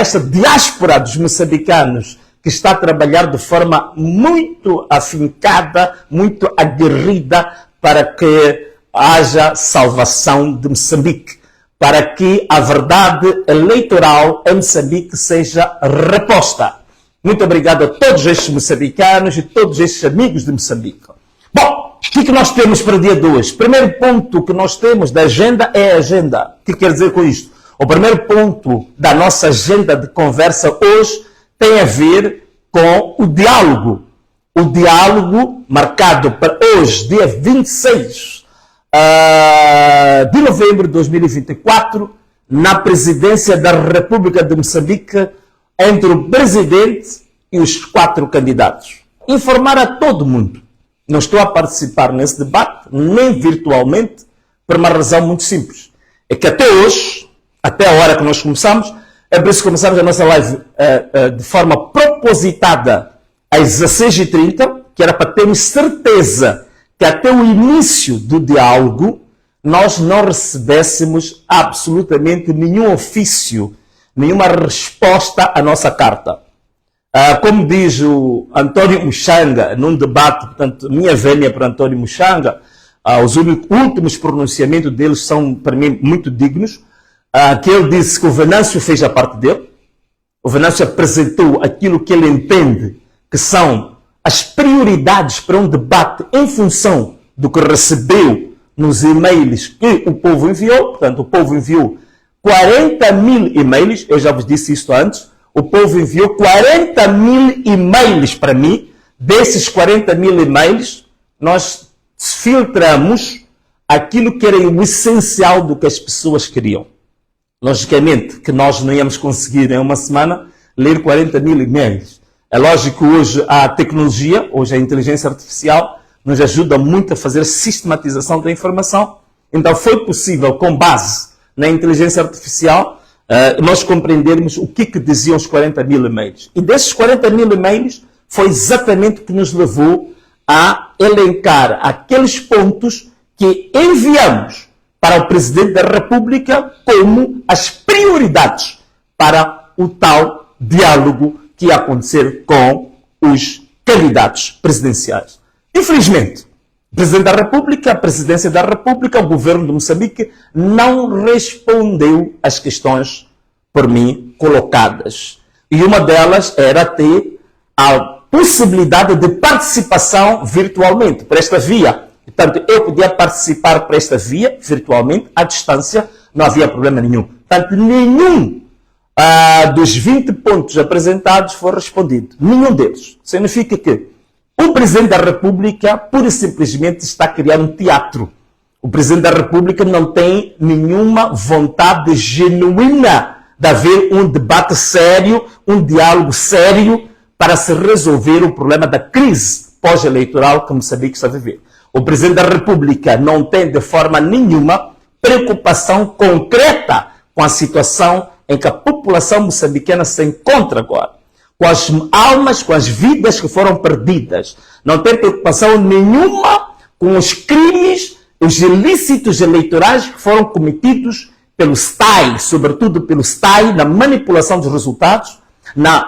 esta diáspora dos moçambicanos que está a trabalhar de forma muito afincada, muito aguerrida para que haja salvação de Moçambique, para que a verdade eleitoral em Moçambique seja reposta. Muito obrigado a todos estes moçambicanos e todos estes amigos de Moçambique. Bom, o que nós temos para o dia de hoje? Primeiro ponto que nós temos da agenda é a agenda. O que quer dizer com isto? O primeiro ponto da nossa agenda de conversa hoje tem a ver com o diálogo. O diálogo marcado para hoje, dia 26 de novembro de 2024, na presidência da República de Moçambique, entre o presidente e os 4 candidatos. Informar a todo mundo. Não estou a participar nesse debate, nem virtualmente, por uma razão muito simples. É que até hoje, até a hora que nós começamos, é por isso que começamos a nossa live de forma propositada às 16h30, que era para termos certeza que até o início do diálogo nós não recebêssemos absolutamente nenhum ofício, nenhuma resposta à nossa carta. Como diz o António Muxanga, num debate, portanto, minha vênia para António Muxanga, os últimos pronunciamentos deles são, para mim, muito dignos, que ele disse que o Venâncio fez a parte dele, o Venâncio apresentou aquilo que ele entende que são as prioridades para um debate em função do que recebeu nos e-mails que o povo enviou. Portanto, o povo enviou 40 mil e-mails, eu já vos disse isto antes, o povo enviou 40 mil e-mails para mim. Desses 40 mil e-mails, nós filtramos aquilo que era o essencial do que as pessoas queriam. Logicamente que nós não íamos conseguir em uma semana ler 40 mil e-mails. É lógico que hoje a tecnologia, hoje a inteligência artificial, nos ajuda muito a fazer sistematização da informação. Então foi possível, com base na inteligência artificial, nós compreendermos o que diziam os 40 mil e-mails. E desses 40 mil e-mails foi exatamente o que nos levou a elencar aqueles pontos que enviamos para o Presidente da República como as prioridades para o tal diálogo que ia acontecer com os candidatos presidenciais. Infelizmente, o Presidente da República, a Presidência da República, o Governo de Moçambique não respondeu às questões por mim colocadas. E uma delas era ter a possibilidade de participação virtualmente, por esta via. Portanto, eu podia participar por esta via, virtualmente, à distância, não havia problema nenhum. Portanto, nenhum dos 20 pontos apresentados foi respondido. Nenhum deles. Significa que o Presidente da República, pura e simplesmente, está a criar um teatro. O Presidente da República não tem nenhuma vontade genuína de haver um debate sério, um diálogo sério, para se resolver o problema da crise pós-eleitoral que Moçambique está a viver. O Presidente da República não tem de forma nenhuma preocupação concreta com a situação em que a população moçambicana se encontra agora. Com as almas, com as vidas que foram perdidas. Não tem preocupação nenhuma com os crimes, os ilícitos eleitorais que foram cometidos pelo STAI, sobretudo pelo STAI, na manipulação dos resultados,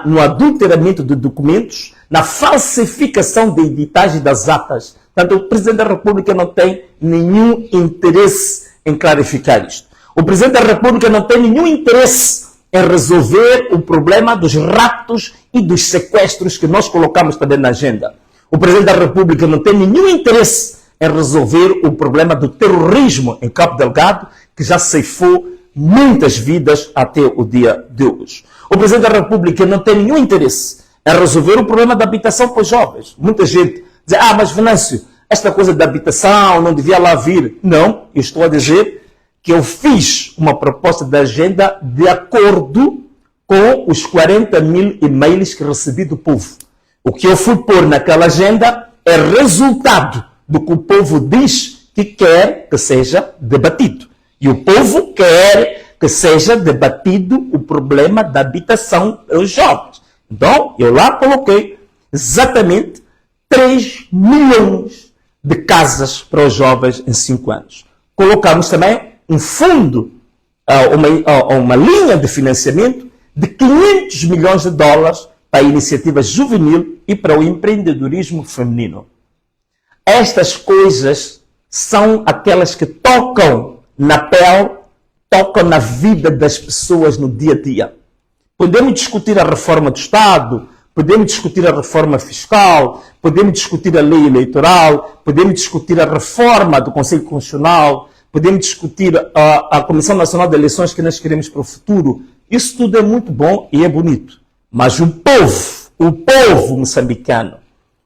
no adulteramento de documentos, na falsificação de editagens das atas. Portanto, o Presidente da República não tem nenhum interesse em clarificar isto. O Presidente da República não tem nenhum interesse em resolver o problema dos raptos e dos sequestros que nós colocamos também na agenda. O Presidente da República não tem nenhum interesse em resolver o problema do terrorismo em Cabo Delgado, que já ceifou muitas vidas até o dia de hoje. O Presidente da República não tem nenhum interesse em resolver o problema da habitação para os jovens. Muita gente diz, mas Venâncio, esta coisa da habitação não devia lá vir. Não, eu estou a dizer que eu fiz uma proposta de agenda de acordo com os 40 mil e-mails que recebi do povo. O que eu fui pôr naquela agenda é resultado do que o povo diz que quer que seja debatido. E o povo quer que seja debatido o problema da habitação aos jovens. Então, eu lá coloquei exatamente 3 milhões de casas para os jovens em 5 anos. Colocamos também um fundo, uma linha de financiamento de 500 milhões de dólares para a iniciativa juvenil e para o empreendedorismo feminino. Estas coisas são aquelas que tocam na pele, tocam na vida das pessoas no dia a dia. Podemos discutir a reforma do Estado, podemos discutir a reforma fiscal, podemos discutir a lei eleitoral, podemos discutir a reforma do Conselho Constitucional, podemos discutir a Comissão Nacional de Eleições que nós queremos para o futuro. Isso tudo é muito bom e é bonito. Mas o povo moçambicano,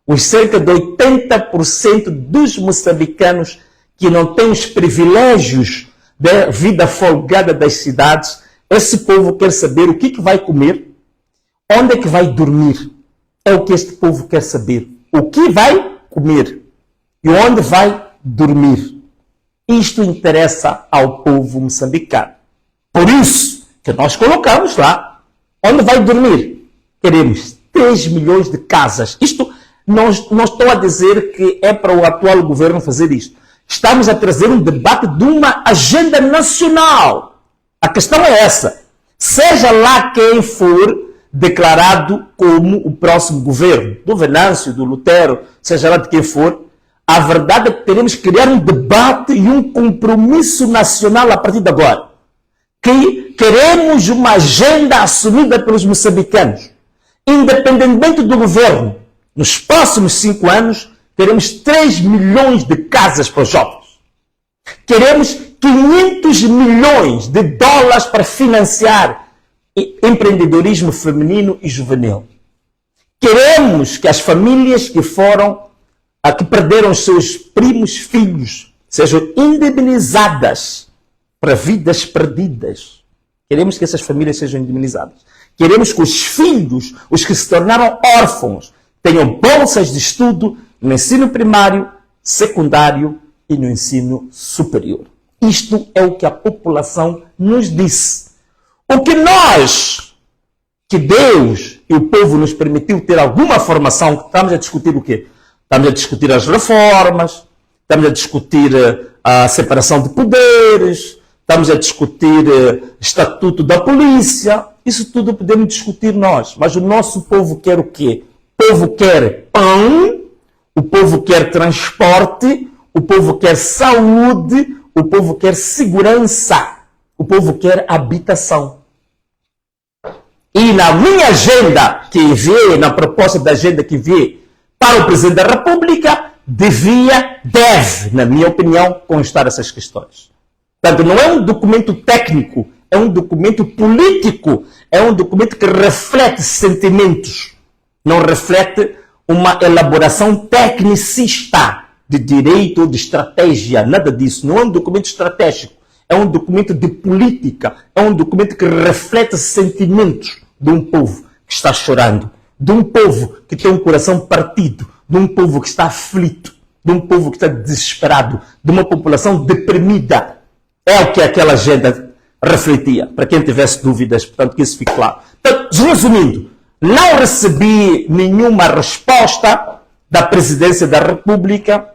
os cerca de 80% dos moçambicanos que não têm os privilégios da vida folgada das cidades, esse povo quer saber o que vai comer, onde é que vai dormir. É o que este povo quer saber. O que vai comer e onde vai dormir. Isto interessa ao povo moçambicano. Por isso que nós colocamos lá, onde vai dormir. Queremos 3 milhões de casas. Isto não estou a dizer que é para o atual governo fazer isto. Estamos a trazer um debate de uma agenda nacional. A questão é essa. Seja lá quem for declarado como o próximo governo, do Venâncio, do Lutero, seja lá de quem for, a verdade é que teremos que criar um debate e um compromisso nacional a partir de agora. Que queremos uma agenda assumida pelos moçambicanos. Independentemente do governo, nos próximos 5 anos, queremos 3 milhões de casas para os jovens. Queremos 500 milhões de dólares para financiar empreendedorismo feminino e juvenil. Queremos que as famílias que perderam os seus primos filhos sejam indemnizadas para vidas perdidas. Queremos que essas famílias sejam indemnizadas. Queremos que os filhos, os que se tornaram órfãos, tenham bolsas de estudo no ensino primário, secundário e no ensino superior. Isto é o que a população nos disse. O que nós, que Deus e o povo nos permitiu ter alguma formação, estamos a discutir o quê? Estamos a discutir as reformas, estamos a discutir a separação de poderes, estamos a discutir estatuto da polícia. Isso tudo podemos discutir nós. Mas o nosso povo quer o quê? O povo quer pão, o povo quer transporte, o povo quer saúde, o povo quer segurança, o povo quer habitação. E na minha agenda que enviei, na proposta da agenda que enviei para o Presidente da República, deve, na minha opinião, constar essas questões. Portanto, não é um documento técnico, é um documento político, é um documento que reflete sentimentos, não reflete uma elaboração tecnicista de direito ou de estratégia, nada disso. Não é um documento estratégico, é um documento de política, é um documento que reflete sentimentos de um povo que está chorando, de um povo que tem um coração partido, de um povo que está aflito, de um povo que está desesperado, de uma população deprimida. É o que aquela agenda refletia, para quem tivesse dúvidas, portanto, que isso fique claro. Portanto, resumindo, não recebi nenhuma resposta da Presidência da República,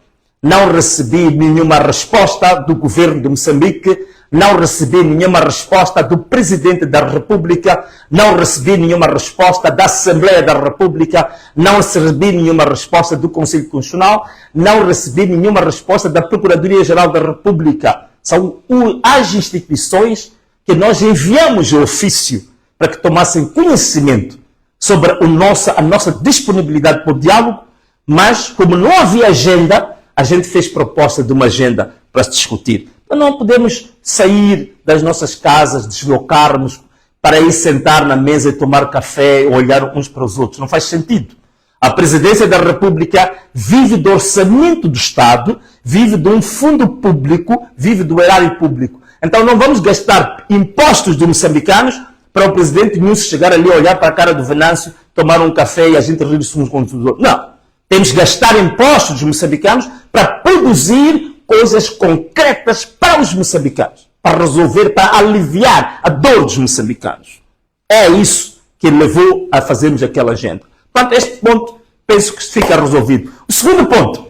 não recebi nenhuma resposta do governo de Moçambique, não recebi nenhuma resposta do Presidente da República, não recebi nenhuma resposta da Assembleia da República, não recebi nenhuma resposta do Conselho Constitucional, não recebi nenhuma resposta da Procuradoria-Geral da República. São as instituições que nós enviamos o ofício para que tomassem conhecimento sobre a nossa disponibilidade para o diálogo, mas como não havia agenda, a gente fez proposta de uma agenda para se discutir. Então não podemos sair das nossas casas, deslocarmos para ir sentar na mesa e tomar café e olhar uns para os outros. Não faz sentido. A Presidência da República vive do orçamento do Estado, vive de um fundo público, vive do erário público. Então não vamos gastar impostos de moçambicanos para o Presidente Nunes chegar ali, olhar para a cara do Venâncio, tomar um café e a gente rir-se uns com os outros. Não. Temos que gastar impostos dos moçambicanos para produzir coisas concretas para os moçambicanos, para resolver, para aliviar a dor dos moçambicanos. É isso que levou a fazermos aquela agenda. Portanto, este ponto penso que fica resolvido. O segundo ponto,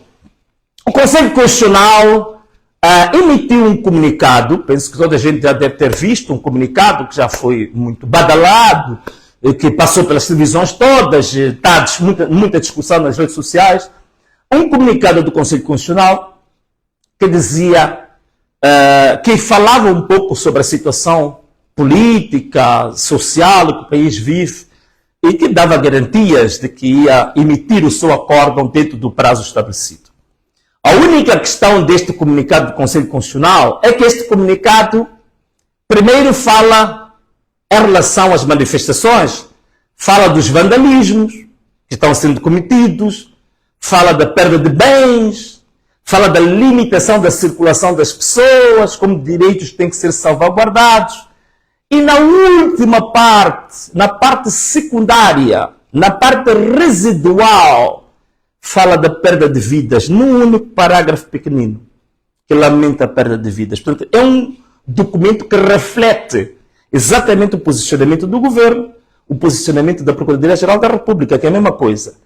o Conselho Constitucional emitiu um comunicado, penso que toda a gente já deve ter visto, um comunicado que já foi muito badalado, que passou pelas televisões todas, está muita discussão nas redes sociais, um comunicado do Conselho Constitucional que dizia, que falava um pouco sobre a situação política, social que o país vive e que dava garantias de que ia emitir o seu acórdão dentro do prazo estabelecido. A única questão deste comunicado do Conselho Constitucional é que este comunicado primeiro fala em relação às manifestações, fala dos vandalismos que estão sendo cometidos, fala da perda de bens, fala da limitação da circulação das pessoas, como direitos têm que ser salvaguardados. E na última parte, na parte secundária, na parte residual, fala da perda de vidas, num único parágrafo pequenino, que lamenta a perda de vidas. Portanto, é um documento que reflete exatamente o posicionamento do governo, o posicionamento da Procuradoria-Geral da República, que é a mesma coisa.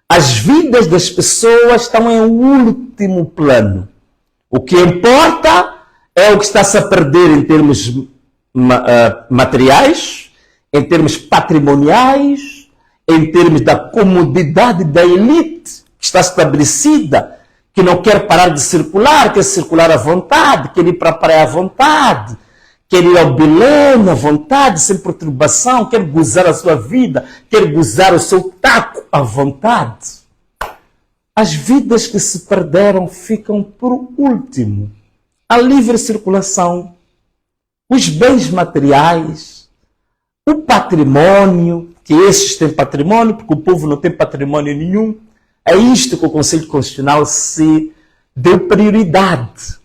As vidas das pessoas estão em último plano. O que importa é o que está-se a perder em termos materiais, em termos patrimoniais, em termos da comodidade da elite que está estabelecida, que não quer parar de circular, quer circular à vontade, quer ir para a praia à vontade, quer ir ao Belém à vontade, sem perturbação, quer gozar a sua vida, quer gozar o seu taco à vontade. As vidas que se perderam ficam por último. A livre circulação, os bens materiais, o patrimônio, que esses têm patrimônio, porque o povo não tem patrimônio nenhum. É isto que o Conselho Constitucional se deu prioridade,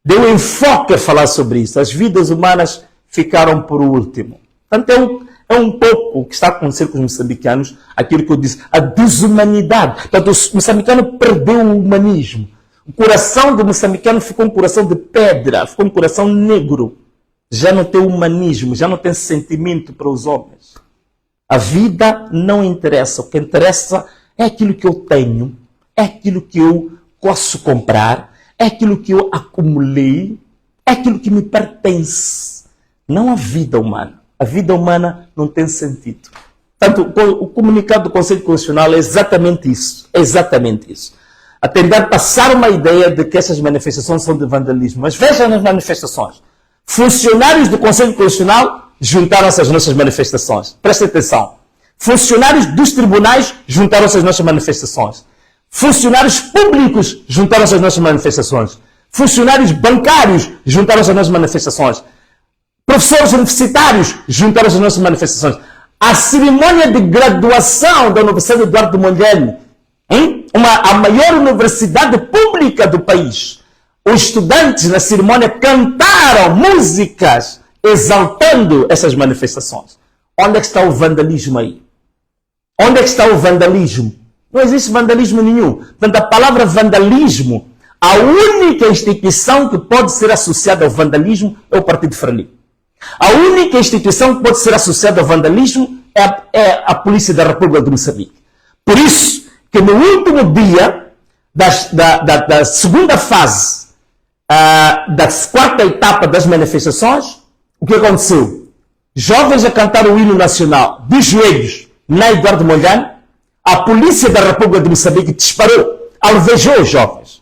deu enfoque a falar sobre isso. As vidas humanas ficaram por último. Portanto, é um pouco o que está a acontecer com os moçambicanos, aquilo que eu disse, a desumanidade. Portanto, o moçambicano perdeu o humanismo. O coração do moçambicano ficou um coração de pedra, ficou um coração negro. Já não tem humanismo, já não tem sentimento para os homens. A vida não interessa. O que interessa é aquilo que eu tenho, é aquilo que eu posso comprar, é aquilo que eu acumulei, é aquilo que me pertence. Não a vida humana. A vida humana não tem sentido. Portanto, o comunicado do Conselho Constitucional é exatamente isso. É exatamente isso. A tentar passar uma ideia de que essas manifestações são de vandalismo. Mas vejam nas manifestações. Funcionários do Conselho Constitucional juntaram-se às nossas manifestações. Prestem atenção. Funcionários dos tribunais juntaram-se às nossas manifestações. Funcionários públicos juntaram-se às nossas manifestações. Funcionários bancários juntaram-se às nossas manifestações. Professores universitários juntaram-se às nossas manifestações. A cerimônia de graduação da Universidade Eduardo Mondlane, a maior universidade pública do país, os estudantes na cerimônia cantaram músicas exaltando essas manifestações. Onde é que está o vandalismo aí? Onde é que está o vandalismo? Não existe vandalismo nenhum. Portanto, a palavra vandalismo, a única instituição que pode ser associada ao vandalismo é o Partido Frelimo. A única instituição que pode ser associada ao vandalismo é a Polícia da República de Moçambique. Por isso que no último dia da segunda fase, da quarta etapa das manifestações, o que aconteceu? Jovens a cantar o hino nacional de joelhos na Eduardo Mondlane, a Polícia da República de Moçambique disparou, alvejou os jovens.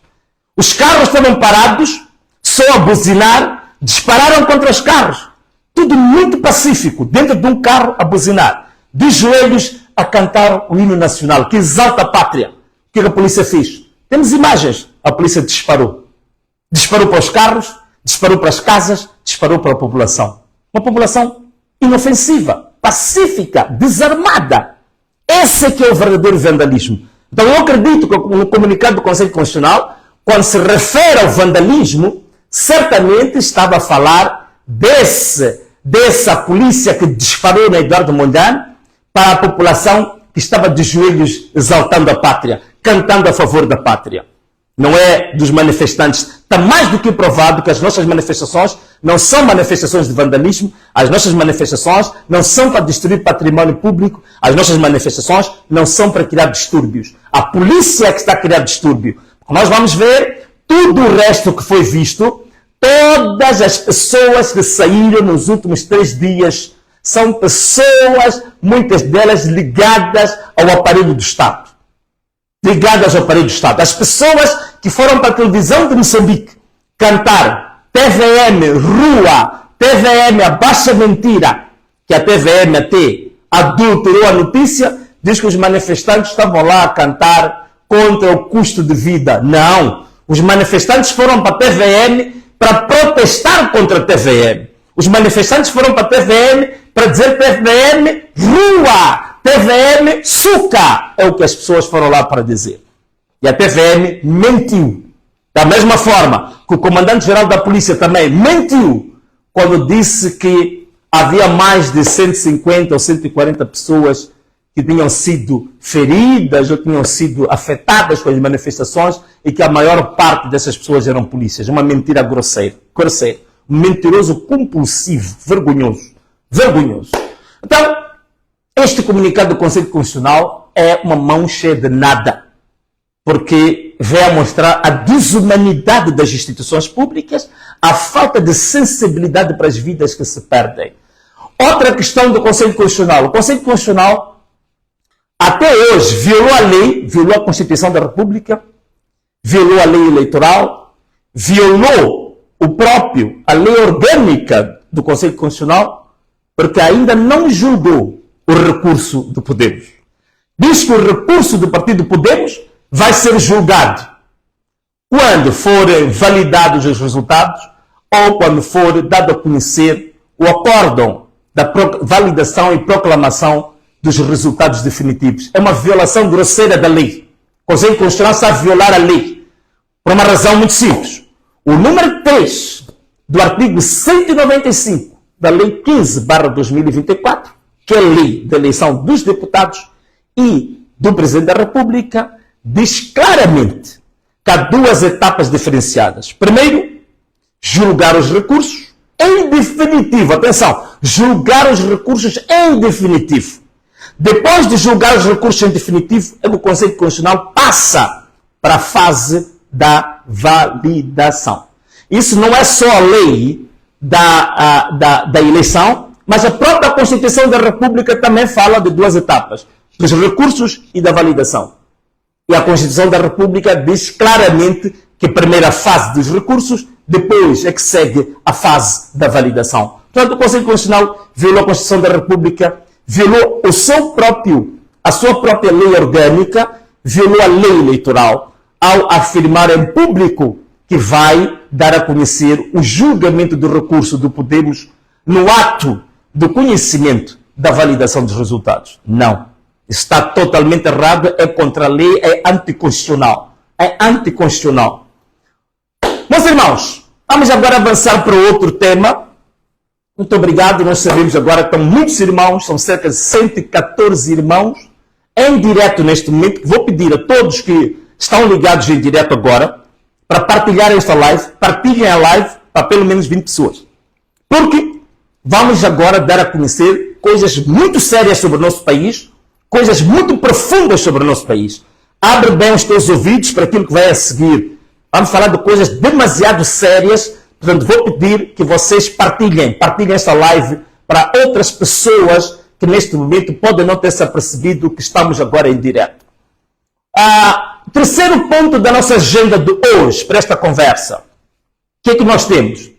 Os carros estavam parados, só a buzinar, dispararam contra os carros. Tudo muito pacífico, dentro de um carro a buzinar, de joelhos a cantar o hino nacional, que exalta a pátria. O que a polícia fez? Temos imagens. A polícia disparou. Disparou para os carros, disparou para as casas, disparou para a população. Uma população inofensiva, pacífica, desarmada. Esse é que é o verdadeiro vandalismo. Então eu acredito que no comunicado do Conselho Constitucional, quando se refere ao vandalismo, certamente estava a falar dessa polícia que disparou na Eduardo Mondlane para a população que estava de joelhos exaltando a pátria, cantando a favor da pátria. Não é dos manifestantes. Está mais do que provado que as nossas manifestações não são manifestações de vandalismo, as nossas manifestações não são para destruir património público, as nossas manifestações não são para criar distúrbios. A polícia é que está a criar distúrbio. Nós vamos ver tudo o resto que foi visto, todas as pessoas que saíram nos últimos 3 dias são pessoas, muitas delas ligadas ao aparelho do Estado. Ligadas ao aparelho do Estado. As pessoas que foram para a televisão de Moçambique cantar TVM Rua, TVM Abaixa Mentira, que a TVM até adulterou a notícia, diz que os manifestantes estavam lá a cantar contra o custo de vida. Não. Os manifestantes foram para a TVM para protestar contra a TVM. Os manifestantes foram para a TVM para dizer TVM Rua, TVM Suca. É o que as pessoas foram lá para dizer. E a TVM mentiu. Da mesma forma que o comandante-geral da polícia também mentiu quando disse que havia mais de 150 ou 140 pessoas que tinham sido feridas ou tinham sido afetadas com as manifestações e que a maior parte dessas pessoas eram polícias. Uma mentira grosseira. Um mentiroso compulsivo, vergonhoso. Vergonhoso. Então, este comunicado do Conselho Constitucional é uma mão cheia de nada, porque vem a mostrar a desumanidade das instituições públicas, a falta de sensibilidade para as vidas que se perdem. Outra questão do Conselho Constitucional. O Conselho Constitucional, até hoje, violou a lei, violou a Constituição da República, violou a lei eleitoral, violou a lei orgânica do Conselho Constitucional, porque ainda não julgou o recurso do Podemos. Diz que o recurso do partido Podemos vai ser julgado quando forem validados os resultados ou quando for dado a conhecer o acórdão da validação e proclamação dos resultados definitivos. É uma violação grosseira da lei. O Conselho Constitucional está a violar a lei por uma razão muito simples. O número 3 do artigo 195 da Lei 15/2024, que é a lei da eleição dos deputados e do Presidente da República, diz claramente que há 2 etapas diferenciadas. Primeiro, julgar os recursos em definitivo. Atenção, julgar os recursos em definitivo. Depois de julgar os recursos em definitivo, o Conselho Constitucional passa para a fase da validação. Isso não é só a lei da eleição, mas a própria Constituição da República também fala de 2 etapas, dos recursos e da validação. E a Constituição da República diz claramente que a primeira fase dos recursos, depois é que segue a fase da validação. Portanto, o Conselho Constitucional violou a Constituição da República, violou a sua própria lei orgânica, violou a lei eleitoral, ao afirmar em público que vai dar a conhecer o julgamento do recurso do Podemos no ato do conhecimento da validação dos resultados. Não. Está totalmente errado, é contra a lei, é anticonstitucional. É anticonstitucional. Meus irmãos, vamos agora avançar para outro tema. Muito obrigado. Nós sabemos agora que estão muitos irmãos, são cerca de 114 irmãos, em direto neste momento. Vou pedir a todos que estão ligados em direto agora, para partilhar esta live, partilhem a live para pelo menos 20 pessoas. Porque vamos agora dar a conhecer coisas muito sérias sobre o nosso país, coisas muito profundas sobre o nosso país. Abre bem os teus ouvidos para aquilo que vai a seguir. Vamos falar de coisas demasiado sérias, portanto vou pedir que vocês partilhem esta live para outras pessoas que neste momento podem não ter se apercebido que estamos agora em direto. Terceiro ponto da nossa agenda de hoje, para esta conversa. O que é que nós temos?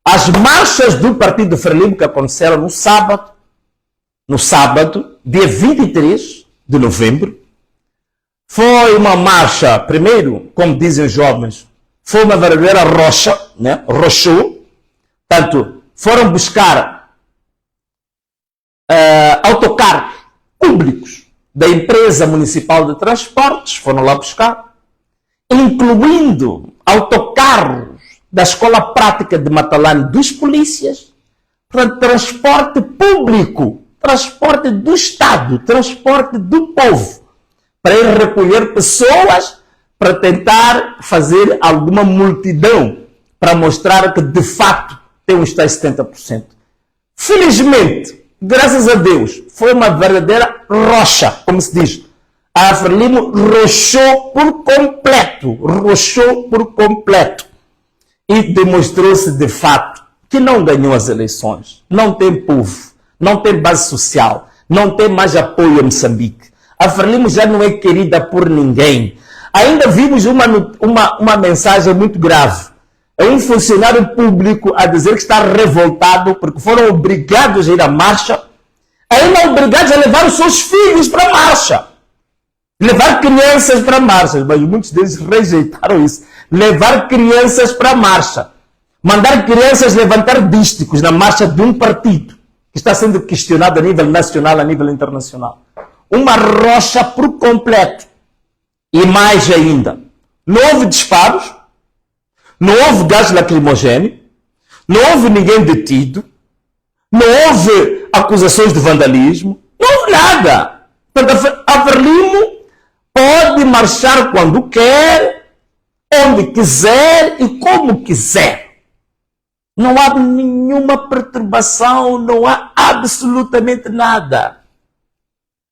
As marchas do Partido Frelimo que aconteceram no sábado, dia 23 de novembro. Foi uma marcha, primeiro, como dizem os jovens, foi uma verdadeira rocha, né? Rochou. Portanto, foram buscar autocarros públicos da empresa municipal de transportes, foram lá buscar, incluindo autocarros da Escola Prática de Matalane dos polícias, portanto, transporte público, transporte do Estado, transporte do povo, para ir recolher pessoas, para tentar fazer alguma multidão, para mostrar que, de fato, tem uns tais 70%. Felizmente, graças a Deus, foi uma verdadeira rocha, como se diz. a Frelimo rochou por completo. E demonstrou-se de fato que não ganhou as eleições. Não tem povo, não tem base social, não tem mais apoio a Moçambique. A Frelimo já não é querida por ninguém. Ainda vimos uma mensagem muito grave. É um funcionário público a dizer que está revoltado porque foram obrigados a ir à marcha, ainda obrigados a levar os seus filhos para a marcha. Levar crianças para a marcha, mas muitos deles rejeitaram isso. Levar crianças para a marcha. Mandar crianças levantar dísticos na marcha de um partido que está sendo questionado a nível nacional, a nível internacional. Uma rocha por completo. E mais ainda, não houve disparos, não houve gás lacrimogéneo, não houve ninguém detido, não houve acusações de vandalismo, não houve nada. Portanto, a Frelimo pode marchar quando quer, onde quiser e como quiser. Não há nenhuma perturbação, não há absolutamente nada.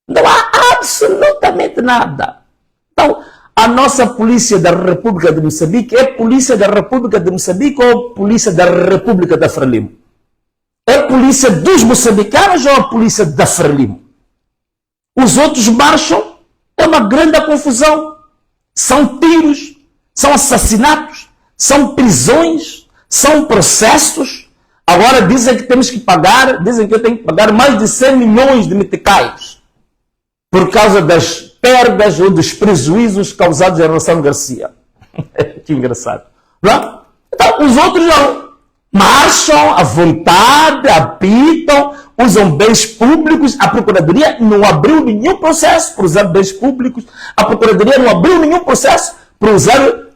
Não há absolutamente nada. Então, a nossa polícia da República de Moçambique é polícia da República de Moçambique ou polícia da República da Frelimo? É polícia dos moçambicanos ou a polícia da Frelimo? Os outros marcham, é uma grande confusão. São tiros, são assassinatos, são prisões, são processos. Agora dizem que temos que pagar, dizem que eu tenho que pagar mais de 100 milhões de meticais por causa das perdas ou dos prejuízos causados em relação a Garcia. Que engraçado. Não? Então, os outros não. Marcham à vontade, apitam, usam bens públicos. A Procuradoria não abriu nenhum processo por usar bens públicos. A Procuradoria não abriu nenhum processo por usar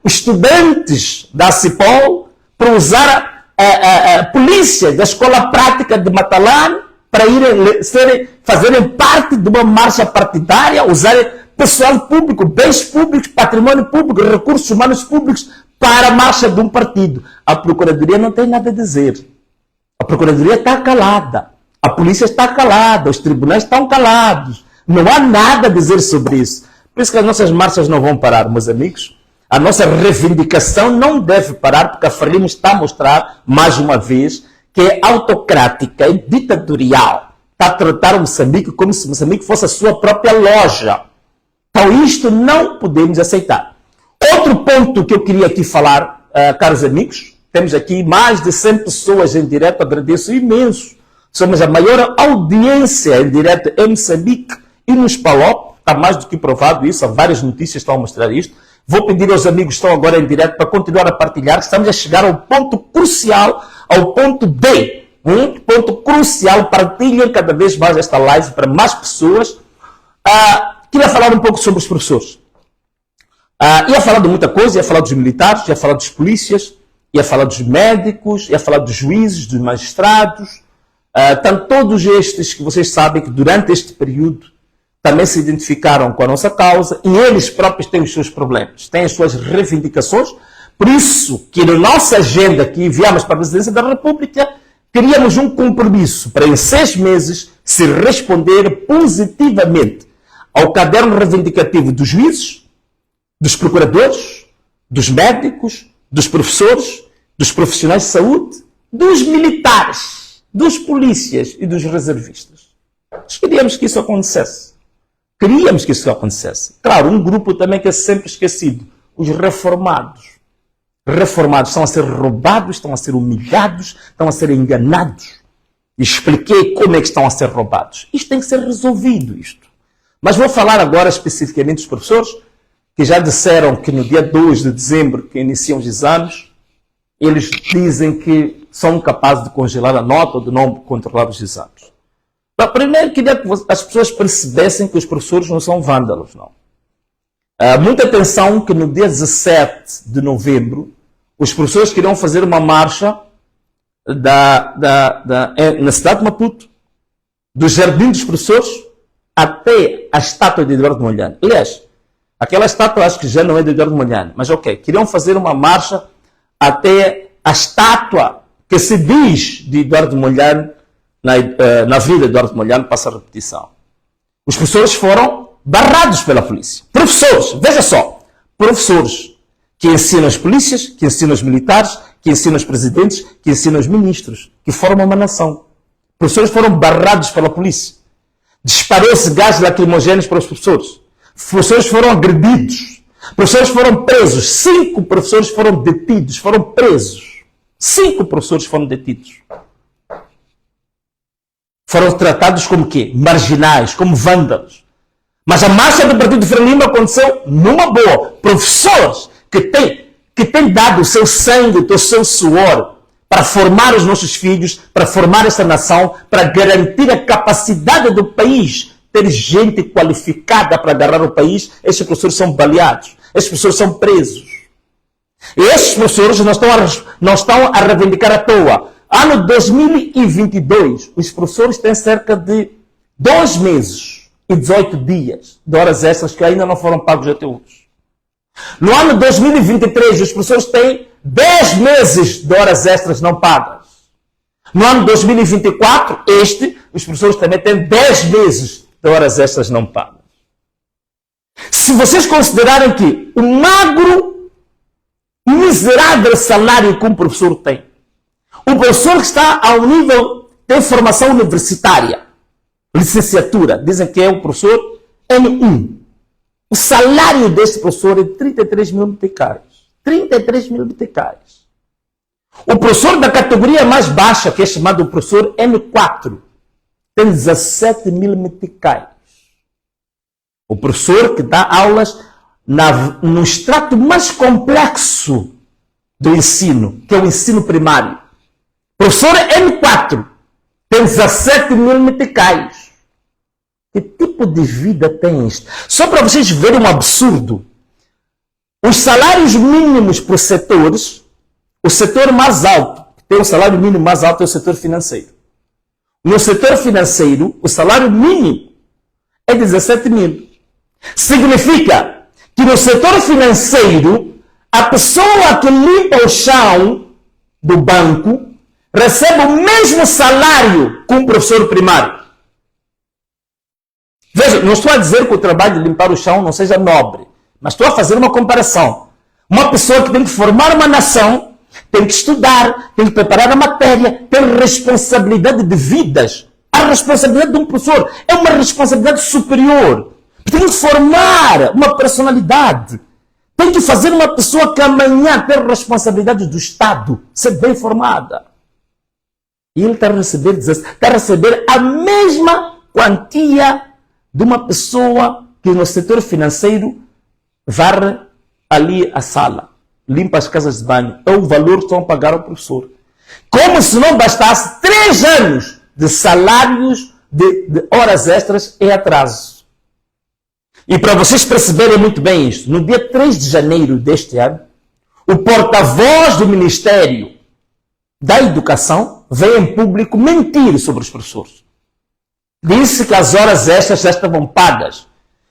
estudantes da CIPOL, por usar a polícia da Escola Prática de Matalane, para fazerem parte de uma marcha partidária, usarem pessoal público, bens públicos, patrimônio público, recursos humanos públicos para a marcha de um partido. A Procuradoria não tem nada a dizer. A Procuradoria está calada. A polícia está calada. Os tribunais estão calados. Não há nada a dizer sobre isso. Por isso que as nossas marchas não vão parar, meus amigos. A nossa reivindicação não deve parar, porque a Frelimo está a mostrar, mais uma vez, que é autocrática e ditatorial. Está a tratar o Moçambique como se Moçambique fosse a sua própria loja. Então isto não podemos aceitar. Outro ponto que eu queria aqui falar, caros amigos, temos aqui mais de 100 pessoas em direto, agradeço imenso. Somos a maior audiência em direto em Moçambique e nos PALOP, está mais do que provado isso, há várias notícias que estão a mostrar isto. Vou pedir aos amigos que estão agora em direto para continuar a partilhar, que estamos a chegar ao ponto crucial, ao ponto D. Ponto crucial, partilhem cada vez mais esta live para mais pessoas. Queria falar um pouco sobre os professores. Ia falar de muita coisa, ia falar dos militares, ia falar dos polícias, ia falar dos médicos, ia falar dos juízes, dos magistrados. Tanto todos estes que vocês sabem que durante este período também se identificaram com a nossa causa e eles próprios têm os seus problemas, têm as suas reivindicações. Por isso que na nossa agenda que enviamos para a Presidência da República, queríamos um compromisso para em 6 meses se responder positivamente ao caderno reivindicativo dos juízes, dos procuradores, dos médicos, dos professores, dos profissionais de saúde, dos militares, dos polícias e dos reservistas. Nós queríamos que isso acontecesse. Queríamos que isso acontecesse. Claro, um grupo também que é sempre esquecido. Os reformados. Reformados estão a ser roubados, estão a ser humilhados, estão a ser enganados. Expliquei como é que estão a ser roubados. Isto tem que ser resolvido, isto. Mas vou falar agora especificamente dos professores, que já disseram que no dia 2 de dezembro, que iniciam os exames, eles dizem que são capazes de congelar a nota ou de não controlar os exames. Primeiro, queria que as pessoas percebessem que os professores não são vândalos, não. Muita atenção que no dia 17 de novembro, os professores queriam fazer uma marcha na cidade de Maputo, do Jardim dos Professores até a estátua de Eduardo Mondlane. Aliás, aquela estátua acho que já não é de Eduardo Mondlane, mas ok, queriam fazer uma marcha até a estátua que se diz de Eduardo Mondlane, na vida de Eduardo Mondlane, passa a repetição. Os professores foram barrados pela polícia. Professores, veja só, professores que ensinam as polícias, que ensinam os militares, que ensinam os presidentes, que ensinam os ministros, que formam uma nação. Professores foram barrados pela polícia. Disparou-se gás lacrimogéneos para os professores. Professores foram agredidos. Professores foram presos. 5 professores foram detidos, foram presos. 5 professores foram detidos. Foram tratados como quê? Marginais, como vândalos. Mas a marcha do Partido Frelimo aconteceu numa boa. Professores que têm dado o seu sangue, o seu suor para formar os nossos filhos, para formar esta nação, para garantir a capacidade do país, ter gente qualificada para agarrar o país, estes professores são baleados, estes professores são presos. E estes professores não estão a reivindicar à toa. Ano 2022, os professores têm cerca de 2 meses e 18 dias de horas extras que ainda não foram pagos até hoje. No ano 2023, os professores têm 10 meses de horas extras não pagas. No ano 2024, os professores também têm 10 meses de horas extras não pagas. Se vocês considerarem que o magro, miserável salário que um professor tem, o professor que está ao nível de formação universitária, licenciatura, dizem que é o professor N1. O salário deste professor é de 33 mil meticais. 33 mil meticais. O professor da categoria mais baixa, que é chamado professor N4, tem 17 mil meticais. O professor que dá aulas no extrato mais complexo do ensino, que é o ensino primário. Professor N4 tem 17 mil meticais. Que tipo de vida tem isto? Só para vocês verem um absurdo. Os salários mínimos por setores, o setor mais alto, que tem o salário mínimo mais alto, é o setor financeiro. No setor financeiro, o salário mínimo é 17 mil. Significa que no setor financeiro, a pessoa que limpa o chão do banco recebe o mesmo salário que um professor primário. Veja, não estou a dizer que o trabalho de limpar o chão não seja nobre, mas estou a fazer uma comparação. Uma pessoa que tem que formar uma nação, tem que estudar, tem que preparar a matéria, tem responsabilidade de vidas. A responsabilidade de um professor é uma responsabilidade superior. Tem que formar uma personalidade. Tem que fazer uma pessoa que amanhã tem responsabilidade do Estado, ser bem formada. E ele está a receber a mesma quantia de uma pessoa que no setor financeiro varre ali a sala, limpa as casas de banho. É o valor que estão a pagar ao professor. Como se não bastasse 3 anos de salários de horas extras em atraso. E para vocês perceberem muito bem isto, no dia 3 de janeiro deste ano, o porta-voz do Ministério da Educação veio em público mentir sobre os professores. Disse que as horas extras já estavam pagas.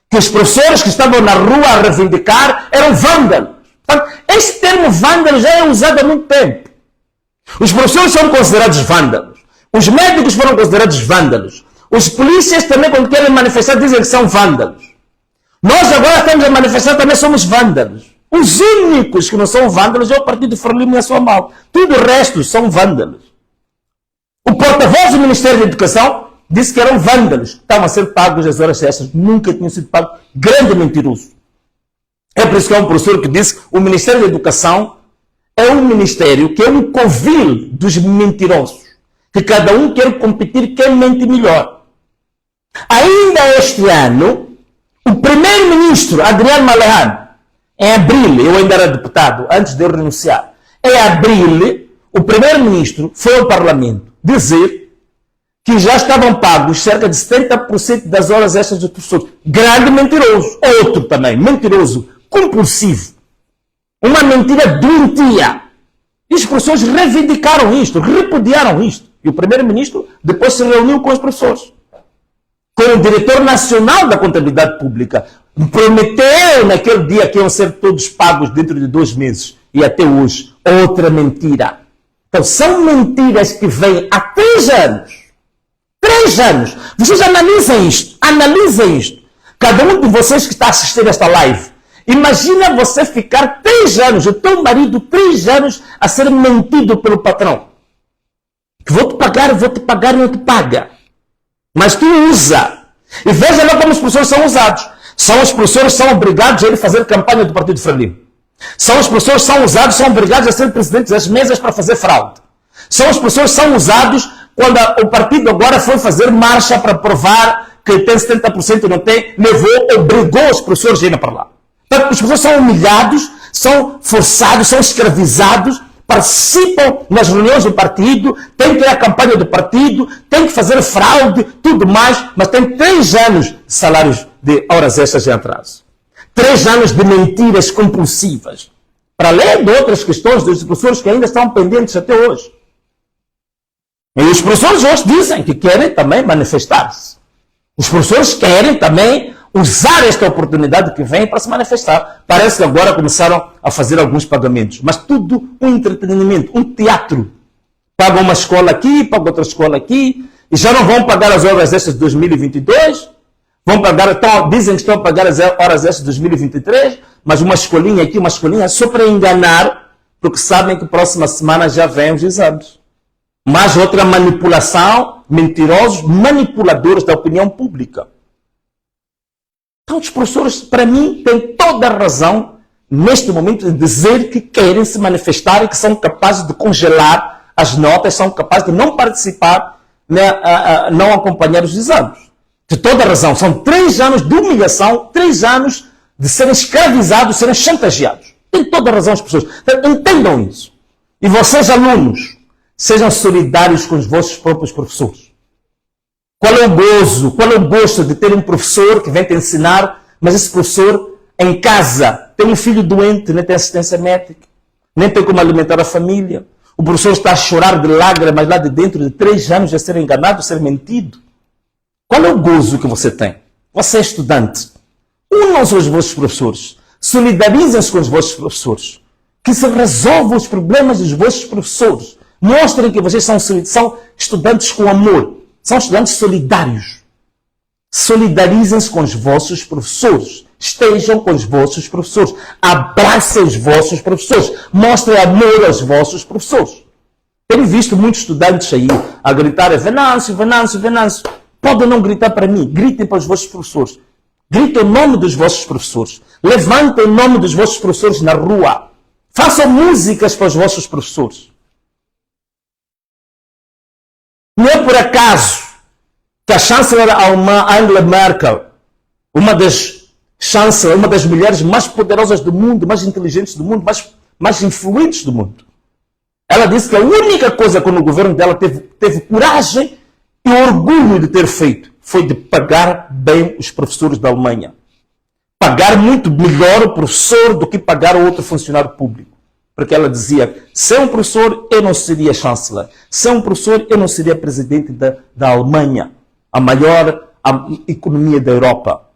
Que os professores que estavam na rua a reivindicar eram vândalos. Portanto, este termo vândalo já é usado há muito tempo. Os professores são considerados vândalos. Os médicos foram considerados vândalos. Os polícias também, quando querem manifestar, dizem que são vândalos. Nós agora estamos a manifestar, também somos vândalos. Os únicos que não são vândalos é o Partido Frelimo e a sua mal. Tudo o resto são vândalos. O porta-voz do Ministério da Educação disse que eram vândalos. Estavam a ser pagos as horas extras. Nunca tinham sido pagos. Grande mentiroso. É por isso que há um professor que disse que o Ministério da Educação é um ministério que é um covil dos mentirosos. Que cada um quer competir quem mente melhor. Ainda este ano, o primeiro-ministro, Adriano Malerrano, em abril, eu ainda era deputado, antes de eu renunciar, em abril, o primeiro-ministro foi ao Parlamento dizer que já estavam pagos cerca de 70% das horas extras dos professores. Grande mentiroso. Outro também, mentiroso, compulsivo. Uma mentira doentia. E os professores reivindicaram isto, repudiaram isto. E o primeiro-ministro depois se reuniu com os professores. Com o diretor nacional da contabilidade pública. Prometeu naquele dia que iam ser todos pagos dentro de 2 meses. E até hoje, outra mentira. Então, são mentiras que vêm há 3 anos. 3 anos. Vocês analisem isto. Analisem isto. Cada um de vocês que está assistindo esta live, imagina você ficar 3 anos, o teu marido 3 anos a ser mentido pelo patrão. Vou-te pagar, e não te paga. Mas tu usa. E veja lá como os professores são usados. Os professores são obrigados a ir fazer campanha do Partido Frelimo. Os professores são usados, são obrigados a ser presidentes das mesas para fazer fraude. Os professores são usados quando o partido agora foi fazer marcha para provar que tem 70% e não tem, obrigou os professores a irem para lá. Portanto, os professores são humilhados, são forçados, são escravizados, participam nas reuniões do partido, têm que ir à campanha do partido, têm que fazer fraude, tudo mais, mas tem 3 anos de salários de horas extras em atraso. 3 anos de mentiras compulsivas. Para além de outras questões dos professores que ainda estão pendentes até hoje. E os professores hoje dizem que querem também manifestar-se. Os professores querem também usar esta oportunidade que vem para se manifestar. Parece que agora começaram a fazer alguns pagamentos. Mas tudo um entretenimento, um teatro. Pagam uma escola aqui, pagam outra escola aqui, e já não vão pagar as horas extras de 2022. Vão pagar, dizem que estão a pagar as horas extras de 2023, mas uma escolinha aqui, uma escolinha só para enganar, porque sabem que próxima semana já vêm os exames. Mais outra manipulação, mentirosos, manipuladores da opinião pública. Então, os professores, para mim, têm toda a razão, neste momento, de dizer que querem se manifestar e que são capazes de congelar as notas, são capazes de não participar, não acompanhar os exames. De toda a razão. São 3 anos de humilhação, 3 anos de serem escravizados, serem chantageados. Tem toda a razão as pessoas. Então, entendam isso. E vocês, alunos, sejam solidários com os vossos próprios professores. Qual é o gozo, qual é o gosto de ter um professor que vem te ensinar, mas esse professor em casa tem um filho doente, nem tem assistência médica, nem tem como alimentar a família. O professor está a chorar de lágrimas lá de dentro de 3 anos de ser enganado, de ser mentido. Qual é o gozo que você tem? Você é estudante. Unam-se aos vossos professores. Solidarizem-se com os vossos professores. Que se resolvam os problemas dos vossos professores. Mostrem que vocês são estudantes com amor. São estudantes solidários. Solidarizem-se com os vossos professores. Estejam com os vossos professores. Abracem os vossos professores. Mostrem amor aos vossos professores. Tenho visto muitos estudantes aí a gritar Venâncio, Venâncio, Venâncio. Podem não gritar para mim. Gritem para os vossos professores. Gritem o nome dos vossos professores. Levantem o nome dos vossos professores na rua. Façam músicas para os vossos professores. Não é por acaso que a chanceler alemã Angela Merkel, uma das mulheres mais poderosas do mundo, mais inteligentes do mundo, mais influentes do mundo, ela disse que a única coisa que no governo dela teve coragem e orgulho de ter feito foi de pagar bem os professores da Alemanha. Pagar muito melhor o professor do que pagar o outro funcionário público. Porque ela dizia, sem um professor eu não seria chanceler. Sem um professor eu não seria presidente da Alemanha, a maior economia da Europa.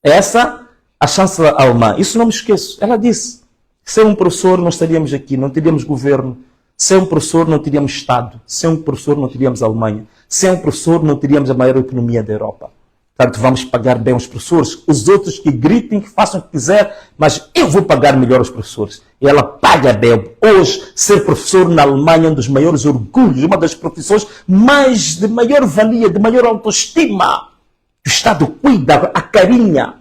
Essa, a chanceler alemã. Isso não me esqueço. Ela disse, sem um professor não estaríamos aqui, não teríamos governo. Sem um professor não teríamos Estado. Sem um professor não teríamos Alemanha. Sem um professor não teríamos a maior economia da Europa. Portanto, vamos pagar bem os professores. Os outros que gritem, que façam o que quiser, mas eu vou pagar melhor os professores. E ela paga bem. Hoje, ser professor na Alemanha é um dos maiores orgulhos, uma das profissões de maior valia, de maior autoestima. O Estado cuida, acarinha.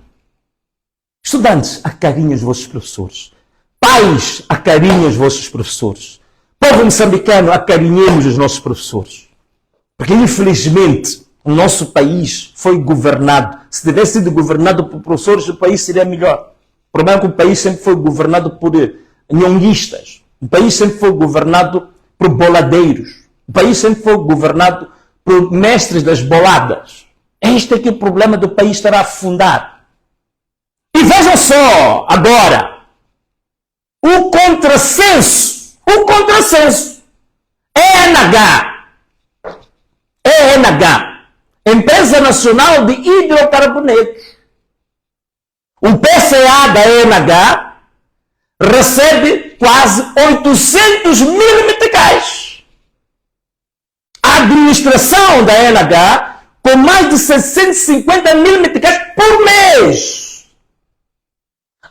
Estudantes, acarinhem os vossos professores. Pais, acarinhem os vossos professores. Povo moçambicano, acarinhemos os nossos professores. Porque, infelizmente, o nosso país foi governado. Se tivesse sido governado por professores, o país seria melhor. O problema é que o país sempre foi governado por nhonguistas. O país sempre foi governado por boladeiros. O país sempre foi governado por mestres das boladas. Este é que é o problema do país estar a afundar. E vejam só, agora, o contrassenso. ENH, Empresa Nacional de Hidrocarbonetos. O PCA da ENH recebe quase 800 mil meticais. A administração da ENH com mais de 650 mil meticais por mês.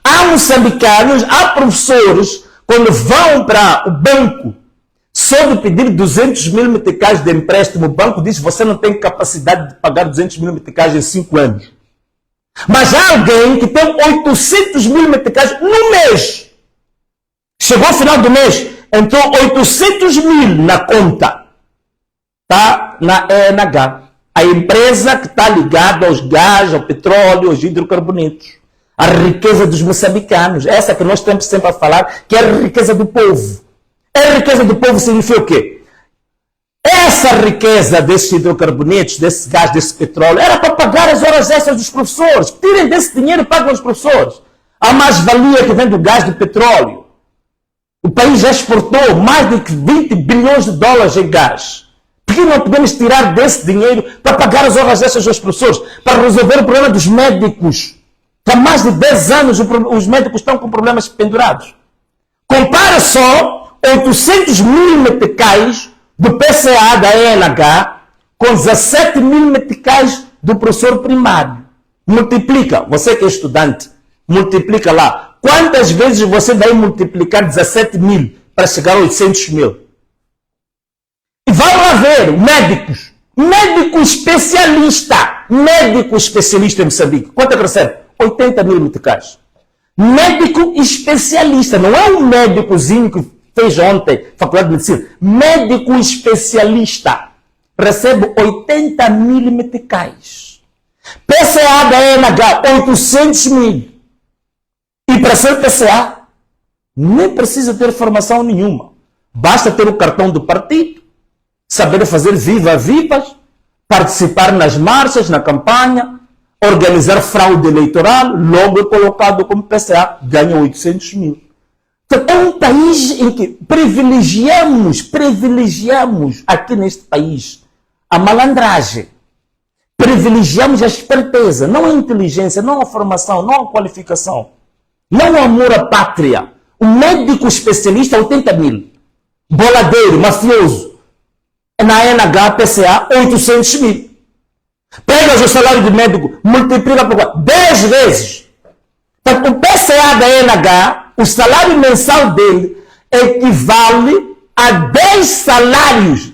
Há moçambicanos, há professores, quando vão para o banco, só de pedir 200 mil meticais de empréstimo, o banco diz que você não tem capacidade de pagar 200 mil meticais em 5 anos. Mas há alguém que tem 800 mil meticais no mês. Chegou ao final do mês, entrou 800 mil na conta. Está na ENH. A empresa que está ligada aos gás, ao petróleo, aos hidrocarbonetos. A riqueza dos moçambicanos. Essa que nós estamos sempre a falar, que é a riqueza do povo. A riqueza do povo significa o quê? Essa riqueza desses hidrocarbonetos, desse gás, desse petróleo, era para pagar as horas extras dos professores. Tirem desse dinheiro e pagam os professores. A mais-valia que vem do gás, do petróleo. O país já exportou mais de 20 bilhões de dólares em gás. Por que não podemos tirar desse dinheiro para pagar as horas extras dos professores? Para resolver o problema dos médicos. Há mais de 10 anos os médicos estão com problemas pendurados. Compara só 800 mil meticais do PCA da ENH com 17 mil meticais do professor primário. Multiplica, você que é estudante, multiplica lá. Quantas vezes você vai multiplicar 17 mil para chegar a 800 mil? E vai lá ver, médicos. Médico especialista em Moçambique. Quanto é que recebe? 80 mil meticais. Médico especialista, não é um médicozinho que fez ontem faculdade de medicina. Médico especialista recebe 80 mil meticais. PCA da ENH, 800 mil. E para ser PCA, nem precisa ter formação nenhuma. Basta ter o cartão do partido, saber fazer viva-vivas, participar nas marchas, na campanha, organizar fraude eleitoral, logo é colocado como PCA, ganha 800 mil. Então, é um país em que privilegiamos aqui neste país a malandragem. Privilegiamos a esperteza, não a inteligência, não a formação, não a qualificação. Não o amor à pátria. O médico especialista, 80 mil. Boladeiro, mafioso. Na NH, PCA, 800 mil. Pegas o salário do médico, multiplica por 10 vezes. Então, o PCA da NH, o salário mensal dele, equivale a 10 salários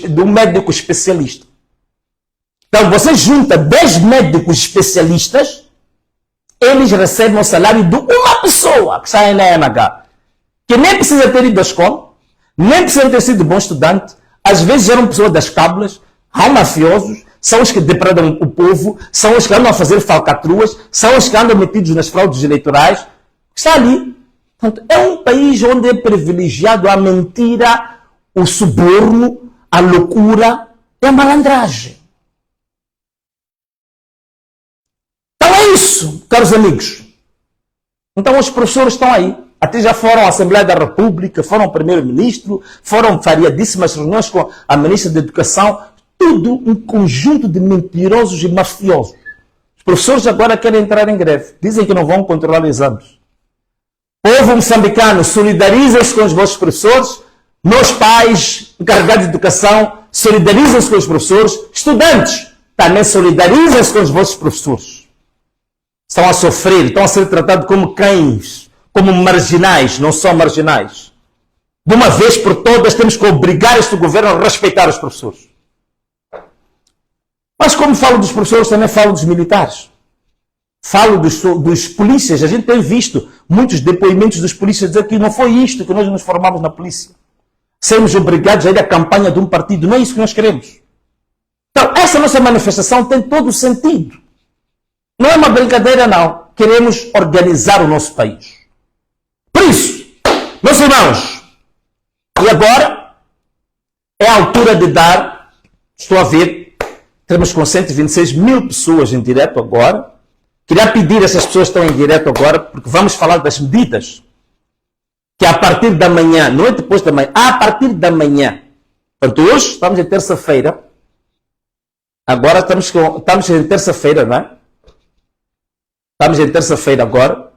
do médico especialista. Então, você junta 10 médicos especialistas, eles recebem o salário de uma pessoa que sai na NH, que nem precisa ter ido à escola, nem precisa ter sido bom estudante, às vezes eram pessoas das cábulas, há mafiosos, são os que depredam o povo, são os que andam a fazer falcatruas, são os que andam metidos nas fraudes eleitorais, está ali. Portanto, é um país onde é privilegiado a mentira, o suborno, a loucura e a malandragem. Então é isso, caros amigos. Então os professores estão aí. Até já foram à Assembleia da República, foram ao Primeiro-Ministro, foram variadíssimas reuniões com a Ministra da Educação. Tudo um conjunto de mentirosos e mafiosos. Os professores agora querem entrar em greve. Dizem que não vão controlar exames. Povo moçambicano, solidarizem-se com os vossos professores. Nós, pais, encarregados de educação, solidarizem-se com os professores. Estudantes, também solidarizem-se com os vossos professores. Estão a sofrer, estão a ser tratados como cães, como marginais, não são marginais. De uma vez por todas, temos que obrigar este governo a respeitar os professores. Mas como falo dos professores, também falo dos militares. Falo dos polícias. A gente tem visto muitos depoimentos dos polícias dizer que não foi isto que nós nos formamos na polícia. Sermos obrigados a ir à campanha de um partido. Não é isso que nós queremos. Então, essa nossa manifestação tem todo o sentido. Não é uma brincadeira, não. Queremos organizar o nosso país. Por isso, meus irmãos, e agora é a altura de dar, estou a ver, temos com 126 mil pessoas em direto agora. Queria pedir a essas pessoas que estão em direto agora, porque vamos falar das medidas que a partir da manhã, não é depois da manhã, a partir da manhã. Portanto, hoje estamos em terça-feira. Agora estamos em terça-feira, não é? Estamos em terça-feira agora.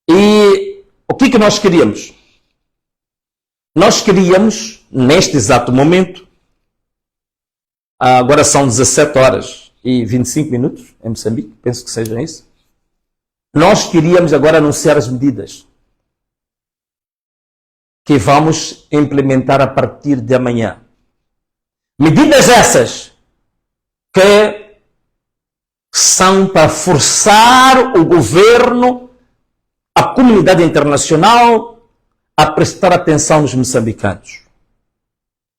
E o que nós queríamos? Nós queríamos, neste exato momento, Agora são 17 horas e 25 minutos em Moçambique, penso que seja isso. Nós queríamos agora anunciar as medidas que vamos implementar a partir de amanhã. Medidas essas que são para forçar o governo, a comunidade internacional, a prestar atenção nos moçambicanos.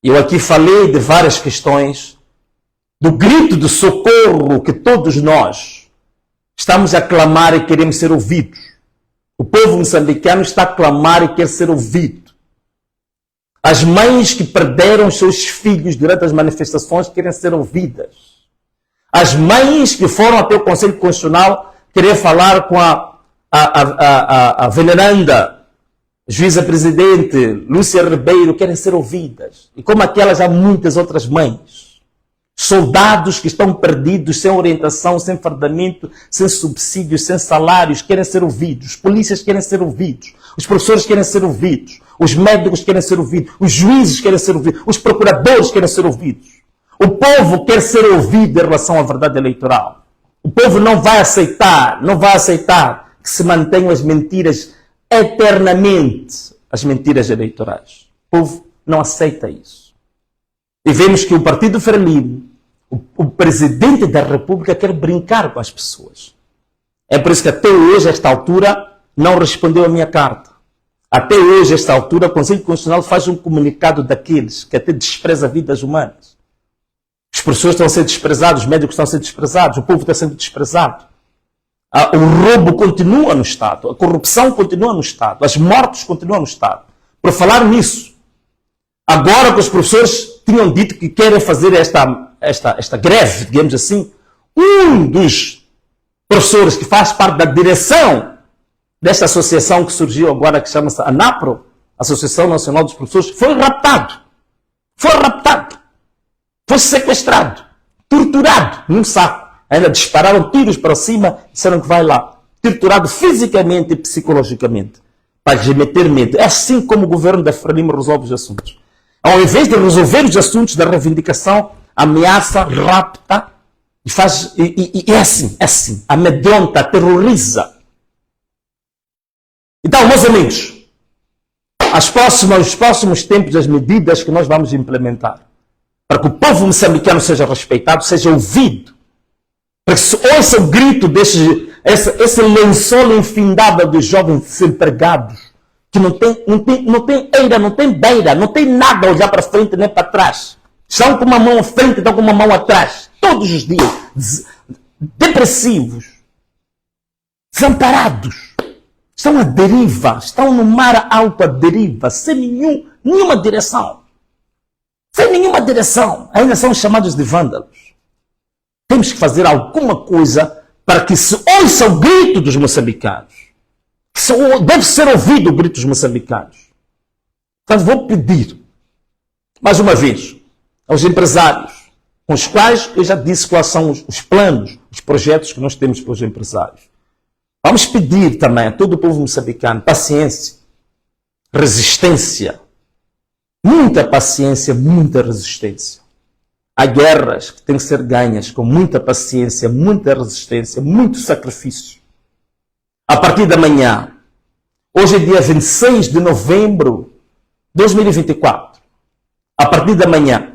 Eu aqui falei de várias questões, do grito de socorro que todos nós estamos a clamar e queremos ser ouvidos. O povo moçambicano está a clamar e quer ser ouvido. As mães que perderam seus filhos durante as manifestações querem ser ouvidas. As mães que foram até o Conselho Constitucional querer falar com a veneranda juíza-presidente Lúcia Ribeiro querem ser ouvidas. E como aquelas, há muitas outras mães. Soldados que estão perdidos, sem orientação, sem fardamento, sem subsídios, sem salários, querem ser ouvidos. Os polícias querem ser ouvidos. Os professores querem ser ouvidos. Os médicos querem ser ouvidos. Os juízes querem ser ouvidos. Os procuradores querem ser ouvidos. O povo quer ser ouvido em relação à verdade eleitoral. O povo não vai aceitar que se mantenham as mentiras eternamente, as mentiras eleitorais. O povo não aceita isso. E vemos que o Partido Frelimo, o presidente da República, quer brincar com as pessoas. É por isso que até hoje, a esta altura, não respondeu a minha carta. Até hoje, a esta altura, o Conselho Constitucional faz um comunicado daqueles que até despreza vidas humanas. As pessoas estão a ser desprezadas, os médicos estão a ser desprezados, o povo está sendo desprezado. O roubo continua no Estado, a corrupção continua no Estado, as mortes continuam no Estado. Por falar nisso, agora que os professores tinham dito que querem fazer esta greve, digamos assim, um dos professores que faz parte da direção desta associação que surgiu agora, que chama-se ANAPRO, Associação Nacional dos Professores, foi raptado. Foi sequestrado, torturado num saco. Ainda dispararam tiros para cima e disseram que vai lá. Torturado fisicamente e psicologicamente. Para lhes meter medo. É assim como o governo da Frelimo resolve os assuntos. Ao invés de resolver os assuntos da reivindicação, ameaça, rapta, e é assim. Amedronta, terroriza. Então, meus amigos, os próximos tempos, as medidas que nós vamos implementar, para que o povo moçambicano seja respeitado, seja ouvido, para que se ouça o grito esse lençol infindado dos jovens desempregados, que não tem eira, não tem beira, não tem nada a olhar para frente nem para trás. Estão com uma mão à frente, estão com uma mão atrás, todos os dias, depressivos, desamparados. Estão à deriva, estão no mar alto à deriva, sem nenhuma direção. Sem nenhuma direção. Ainda são chamados de vândalos. Temos que fazer alguma coisa para que se ouça o grito dos moçambicanos. Deve ser ouvido o grito dos moçambicanos. Então vou pedir, mais uma vez, aos empresários, com os quais eu já disse quais são os planos, os projetos que nós temos para os empresários. Vamos pedir também a todo o povo moçambicano paciência, resistência, muita paciência, muita resistência. Há guerras que têm que ser ganhas com muita paciência, muita resistência, muito sacrifício. A partir da manhã, hoje é dia 26 de novembro de 2024, a partir da manhã,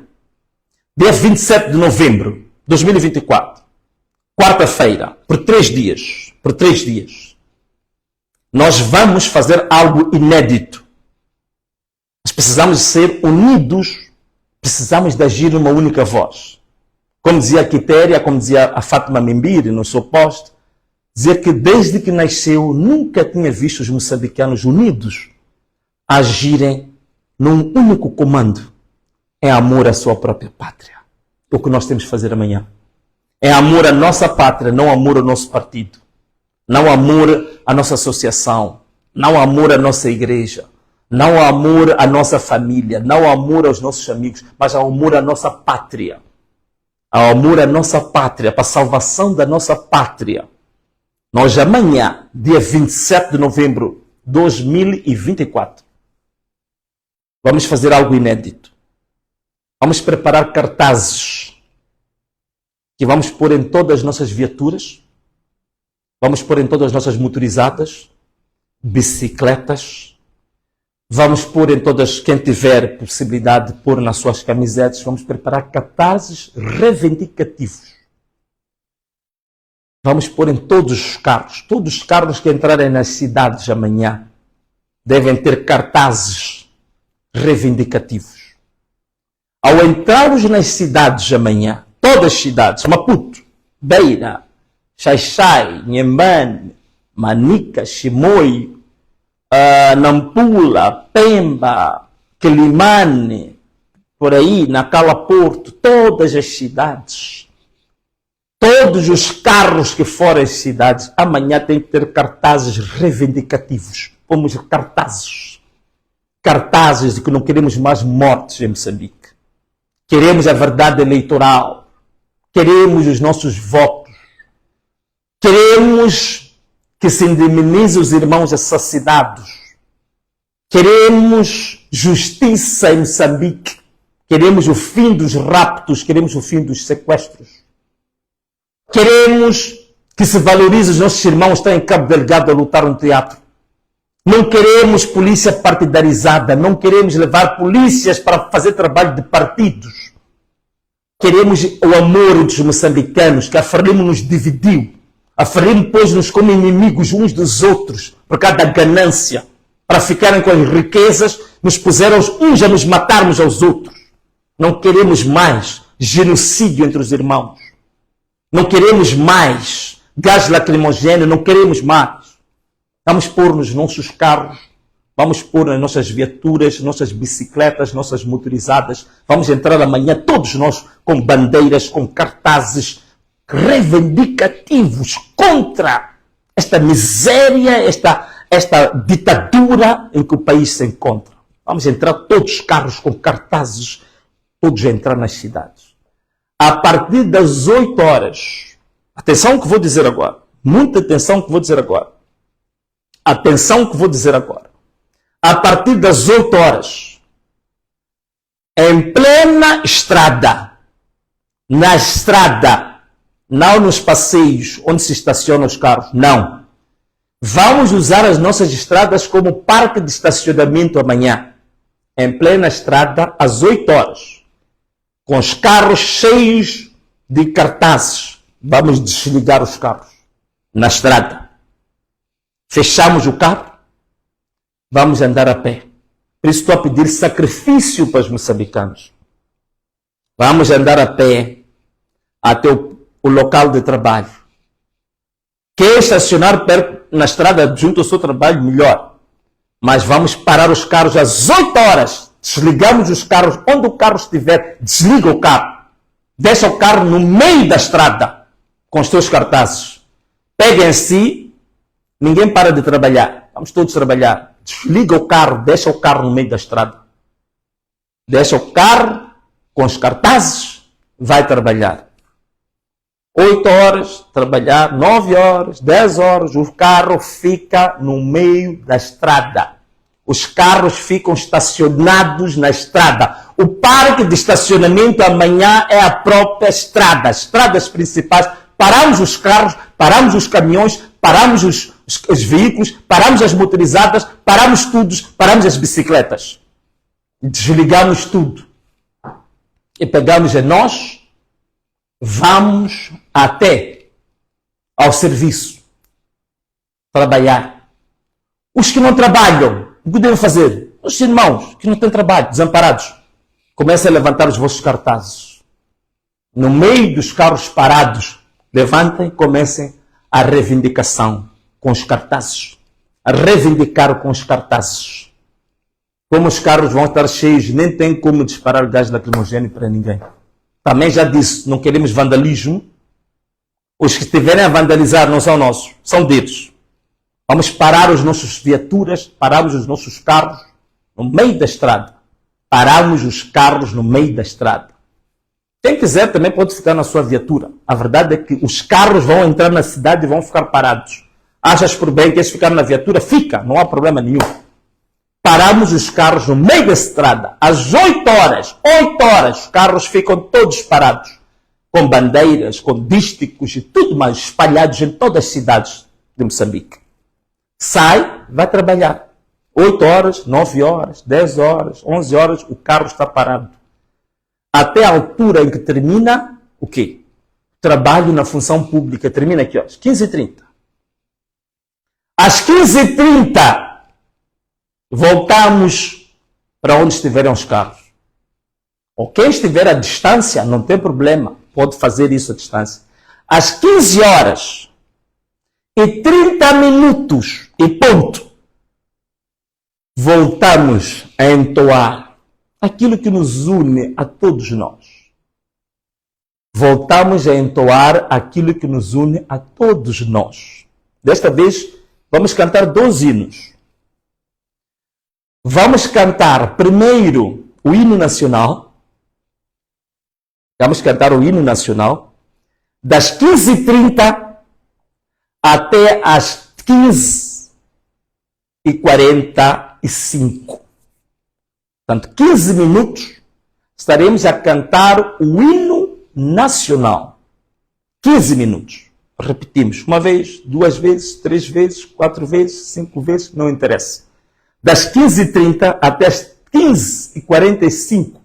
dia 27 de novembro de 2024, quarta-feira, por 3 dias, nós vamos fazer algo inédito. Nós precisamos ser unidos, precisamos de agir numa única voz. Como dizia a Quitéria, como dizia a Fátima Membiri no seu post, dizia que desde que nasceu nunca tinha visto os moçambicanos unidos agirem num único comando, em amor à sua própria pátria. É o que nós temos que fazer amanhã. É amor à nossa pátria, não amor ao nosso partido. Não amor à nossa associação. Não amor à nossa igreja. Não amor à nossa família. Não amor aos nossos amigos. Mas amor à nossa pátria. Amor à nossa pátria, para a salvação da nossa pátria. Nós amanhã, dia 27 de novembro de 2024, vamos fazer algo inédito. Vamos preparar cartazes que vamos pôr em todas as nossas viaturas, vamos pôr em todas as nossas motorizadas, bicicletas, vamos pôr em todas, quem tiver possibilidade de pôr nas suas camisetas, vamos preparar cartazes reivindicativos. Vamos pôr em todos os carros que entrarem nas cidades amanhã devem ter cartazes reivindicativos. Ao entrarmos nas cidades amanhã, todas as cidades, Maputo, Beira, Xai-Xai, Nhembane, Manica, Chimoio, Nampula, Pemba, Quelimane, por aí, Nacala Porto, todas as cidades, todos os carros que forem as cidades, amanhã tem que ter cartazes reivindicativos. Pomos cartazes de que não queremos mais mortes em Moçambique. Queremos a verdade eleitoral. Queremos os nossos votos. Queremos que se indemnize os irmãos assassinados. Queremos justiça em Moçambique. Queremos o fim dos raptos. Queremos o fim dos sequestros. Queremos que se valorize os nossos irmãos que estão em Cabo Delgado a lutar no teatro. Não queremos polícia partidarizada. Não queremos levar polícias para fazer trabalho de partidos. Queremos o amor dos moçambicanos, que a Frelimo nos dividiu. A Frelimo pôs-nos como inimigos uns dos outros, por causa da ganância. Para ficarem com as riquezas, nos puseram uns a nos matarmos aos outros. Não queremos mais genocídio entre os irmãos. Não queremos mais gás lacrimogêneo, não queremos mais. Vamos pôr nos nossos carros, vamos pôr nas nossas viaturas, nossas bicicletas, nossas motorizadas. Vamos entrar amanhã, todos nós, com bandeiras, com cartazes reivindicativos contra esta miséria, esta ditadura em que o país se encontra. Vamos entrar todos os carros com cartazes, todos a entrar nas cidades. A partir das 8 horas, atenção que vou dizer agora, muita atenção que vou dizer agora. Atenção que vou dizer agora. A partir das 8 horas, em plena estrada, na estrada, não nos passeios onde se estacionam os carros, não. Vamos usar as nossas estradas como parque de estacionamento amanhã. Em plena estrada, às 8 horas. Com os carros cheios de cartazes. Vamos desligar os carros na estrada. Fechamos o carro. Vamos andar a pé. Por isso estou a pedir sacrifício para os moçambicanos. Vamos andar a pé até o local de trabalho. Quer estacionar perto, na estrada junto ao seu trabalho, melhor. Mas vamos parar os carros às 8 horas. Desligamos os carros. Onde o carro estiver, desliga o carro. Deixa o carro no meio da estrada com os teus cartazes. Pega em si, ninguém para de trabalhar. Vamos todos trabalhar. Desliga o carro, deixa o carro no meio da estrada. Deixa o carro com os cartazes, vai trabalhar. 8 horas, trabalhar, 9 horas, 10 horas, o carro fica no meio da estrada. Os carros ficam estacionados na estrada. O parque de estacionamento amanhã é a própria estrada. As estradas principais. Paramos os carros, paramos os caminhões, paramos os veículos, paramos as motorizadas, paramos tudo, paramos as bicicletas. Desligamos tudo. E pegamos a nós, vamos até ao serviço. Trabalhar. Os que não trabalham, o que devem fazer? Os irmãos que não têm trabalho, desamparados, comecem a levantar os vossos cartazes. No meio dos carros parados, levantem e comecem a reivindicação com os cartazes. A reivindicar com os cartazes. Como os carros vão estar cheios, nem tem como disparar gás lacrimogêneo para ninguém. Também já disse, não queremos vandalismo. Os que estiverem a vandalizar não são nossos, são deles. Vamos parar as nossas viaturas, paramos os nossos carros no meio da estrada. Paramos os carros no meio da estrada. Quem quiser também pode ficar na sua viatura. A verdade é que os carros vão entrar na cidade e vão ficar parados. Achas por bem que queres ficar na viatura? Fica, não há problema nenhum. Paramos os carros no meio da estrada. Às 8 horas, os carros ficam todos parados. com bandeiras, com dísticos e tudo mais, espalhados em todas as cidades de Moçambique. Sai, vai trabalhar. 8 horas, 9 horas, 10 horas, 11 horas, o carro está parado. Até a altura em que termina, o quê? Trabalho na função pública. Termina aqui, ó, às 15h30. Às 15h30, voltamos para onde estiverem os carros. Ou quem estiver à distância, não tem problema, pode fazer isso à distância. Às 15h30 e ponto, voltamos a entoar aquilo que nos une a todos nós. Voltamos a entoar aquilo que nos une a todos nós. Desta vez, vamos cantar 2 hinos. Vamos cantar primeiro o hino nacional. Vamos cantar o hino nacional das 15h30 até às 15h45. Portanto, 15 minutos estaremos a cantar o hino nacional. 15 minutos. Repetimos. 1 vez, 2 vezes, 3 vezes, 4 vezes, 5 vezes, não interessa. Das 15h30 até as 15h45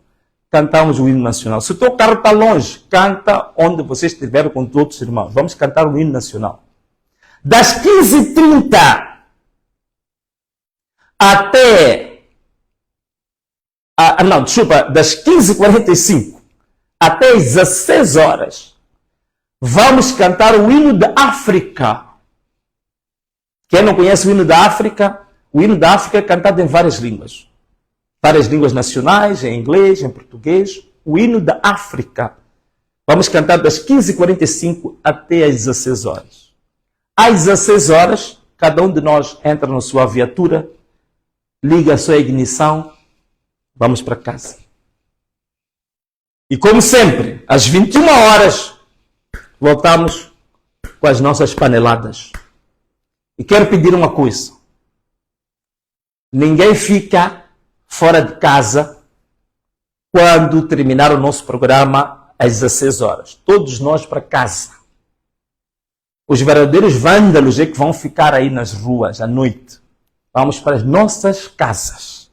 cantamos o hino nacional. Se o teu carro está longe, canta onde você estiver com todos os irmãos. Vamos cantar o hino nacional. Das 15h30 até... das 15h45 até as 16 horas, vamos cantar o hino da África. Quem não conhece o hino da África? O hino da África é cantado em várias línguas. Várias línguas nacionais, em inglês, em português. O hino da África. Vamos cantar das 15h45 até às 16 horas. Às 16 horas, cada um de nós entra na sua viatura, liga a sua ignição, vamos para casa. E como sempre, às 21 horas, voltamos com as nossas paneladas. E quero pedir uma coisa. Ninguém fica fora de casa quando terminar o nosso programa às 16 horas. Todos nós para casa. Os verdadeiros vândalos é que vão ficar aí nas ruas à noite. Vamos para as nossas casas.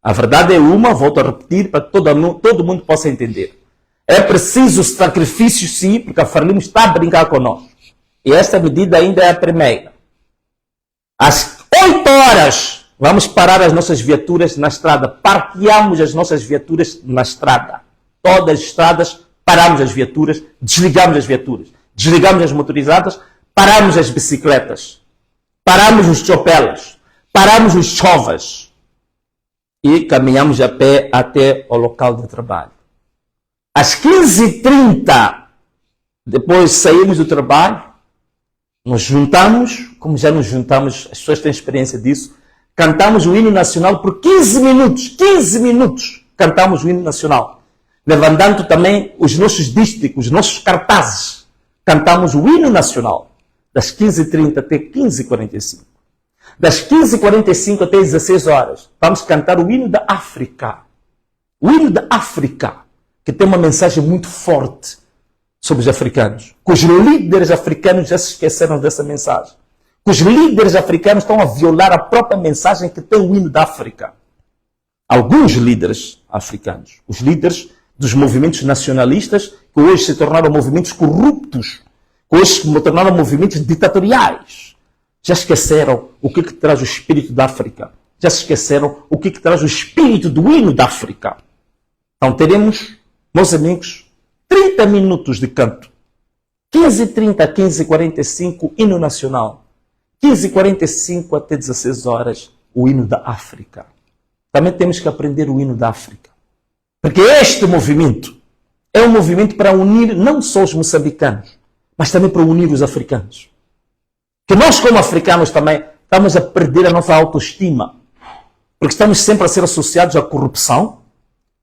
A verdade é uma, volto a repetir, para que todo mundo possa entender. É preciso sacrifício, sim, porque a Frelimo está a brincar conosco. E esta medida ainda é a primeira. Às 8 horas, vamos parar as nossas viaturas na estrada. Parqueamos as nossas viaturas na estrada. Todas as estradas, paramos as viaturas, desligamos as viaturas. Desligamos as motorizadas, paramos as bicicletas. Paramos os chopelas. Paramos os chovas. E caminhamos a pé até o local de trabalho. Às 15h30, depois saímos do trabalho, nos juntamos, como já nos juntamos, as pessoas têm experiência disso, cantamos o hino nacional por 15 minutos, cantamos o hino nacional. Levantando também os nossos dísticos, os nossos cartazes, cantamos o hino nacional, das 15h30 até 15h45. Das 15h45 até 16 horas, vamos cantar o hino da África. O hino da África, que tem uma mensagem muito forte sobre os africanos. Que os líderes africanos já se esqueceram dessa mensagem. Que os líderes africanos estão a violar a própria mensagem que tem o hino da África. Alguns líderes africanos, os líderes dos movimentos nacionalistas, que hoje se tornaram movimentos corruptos, que hoje se tornaram movimentos ditatoriais, já esqueceram o que traz o espírito da África. Já se esqueceram o que traz o espírito do hino da África. Então teremos, meus amigos, 30 minutos de canto. 15h30 a 15h45, hino nacional. 15h45 até 16 horas, o hino da África. Também temos que aprender o hino da África. Porque este movimento é um movimento para unir não só os moçambicanos, mas também para unir os africanos. Que nós, como africanos, também estamos a perder a nossa autoestima. Porque estamos sempre a ser associados à corrupção,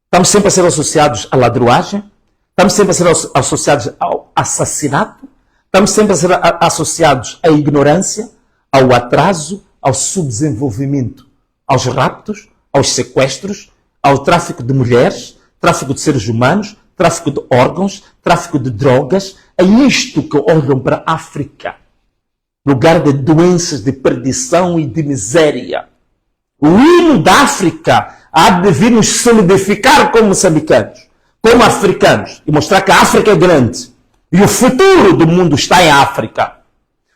estamos sempre a ser associados à ladruagem, estamos sempre a ser associados ao assassinato, estamos sempre a ser associados à ignorância, ao atraso, ao subdesenvolvimento, aos raptos, aos sequestros, ao tráfico de mulheres, tráfico de seres humanos, tráfico de órgãos, tráfico de drogas. É isto que olham para a África. Lugar de doenças, de perdição e de miséria. O hino da África há de vir nos solidificar como moçambicanos, como africanos, e mostrar que a África é grande. E o futuro do mundo está em África.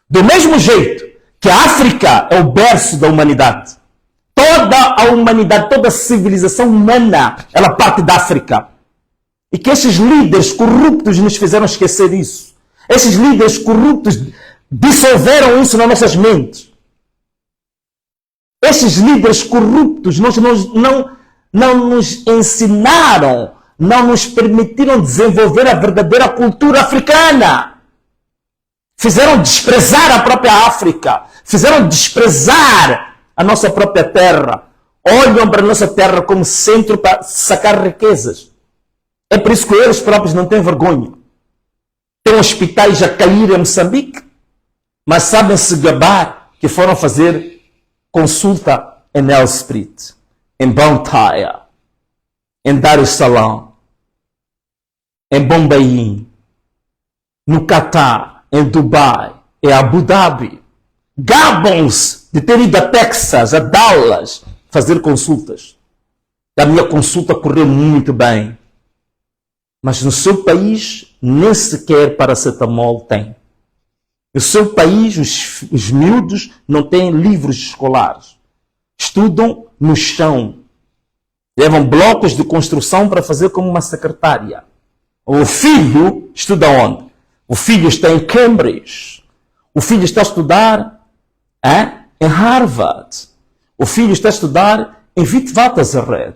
Do mesmo jeito que a África é o berço da humanidade. Toda a humanidade, toda a civilização humana, ela parte da África. E que esses líderes corruptos nos fizeram esquecer isso. Esses líderes corruptos dissolveram isso nas nossas mentes. Esses líderes corruptos não nos ensinaram, não nos permitiram desenvolver a verdadeira cultura africana. Fizeram desprezar a própria África. Fizeram desprezar a nossa própria terra. Olham para a nossa terra como centro para sacar riquezas. É por isso que eles próprios não têm vergonha. Tem hospitais a cair em Moçambique, mas sabem se gabar que foram fazer consulta em Nelspruit, em Bantaia, em Dar es Salaam, em Bombaim, no Catar, em Dubai, em Abu Dhabi. Gabam-se de ter ido a Texas, a Dallas, fazer consultas. A minha consulta correu muito bem. Mas no seu país, nem sequer paracetamol tem. No seu país, os miúdos não têm livros escolares. Estudam no chão. Levam blocos de construção para fazer como uma secretária. O filho estuda onde? O filho está em Cambridge. O filho está a estudar em Harvard. O filho está a estudar em Witwatersrand.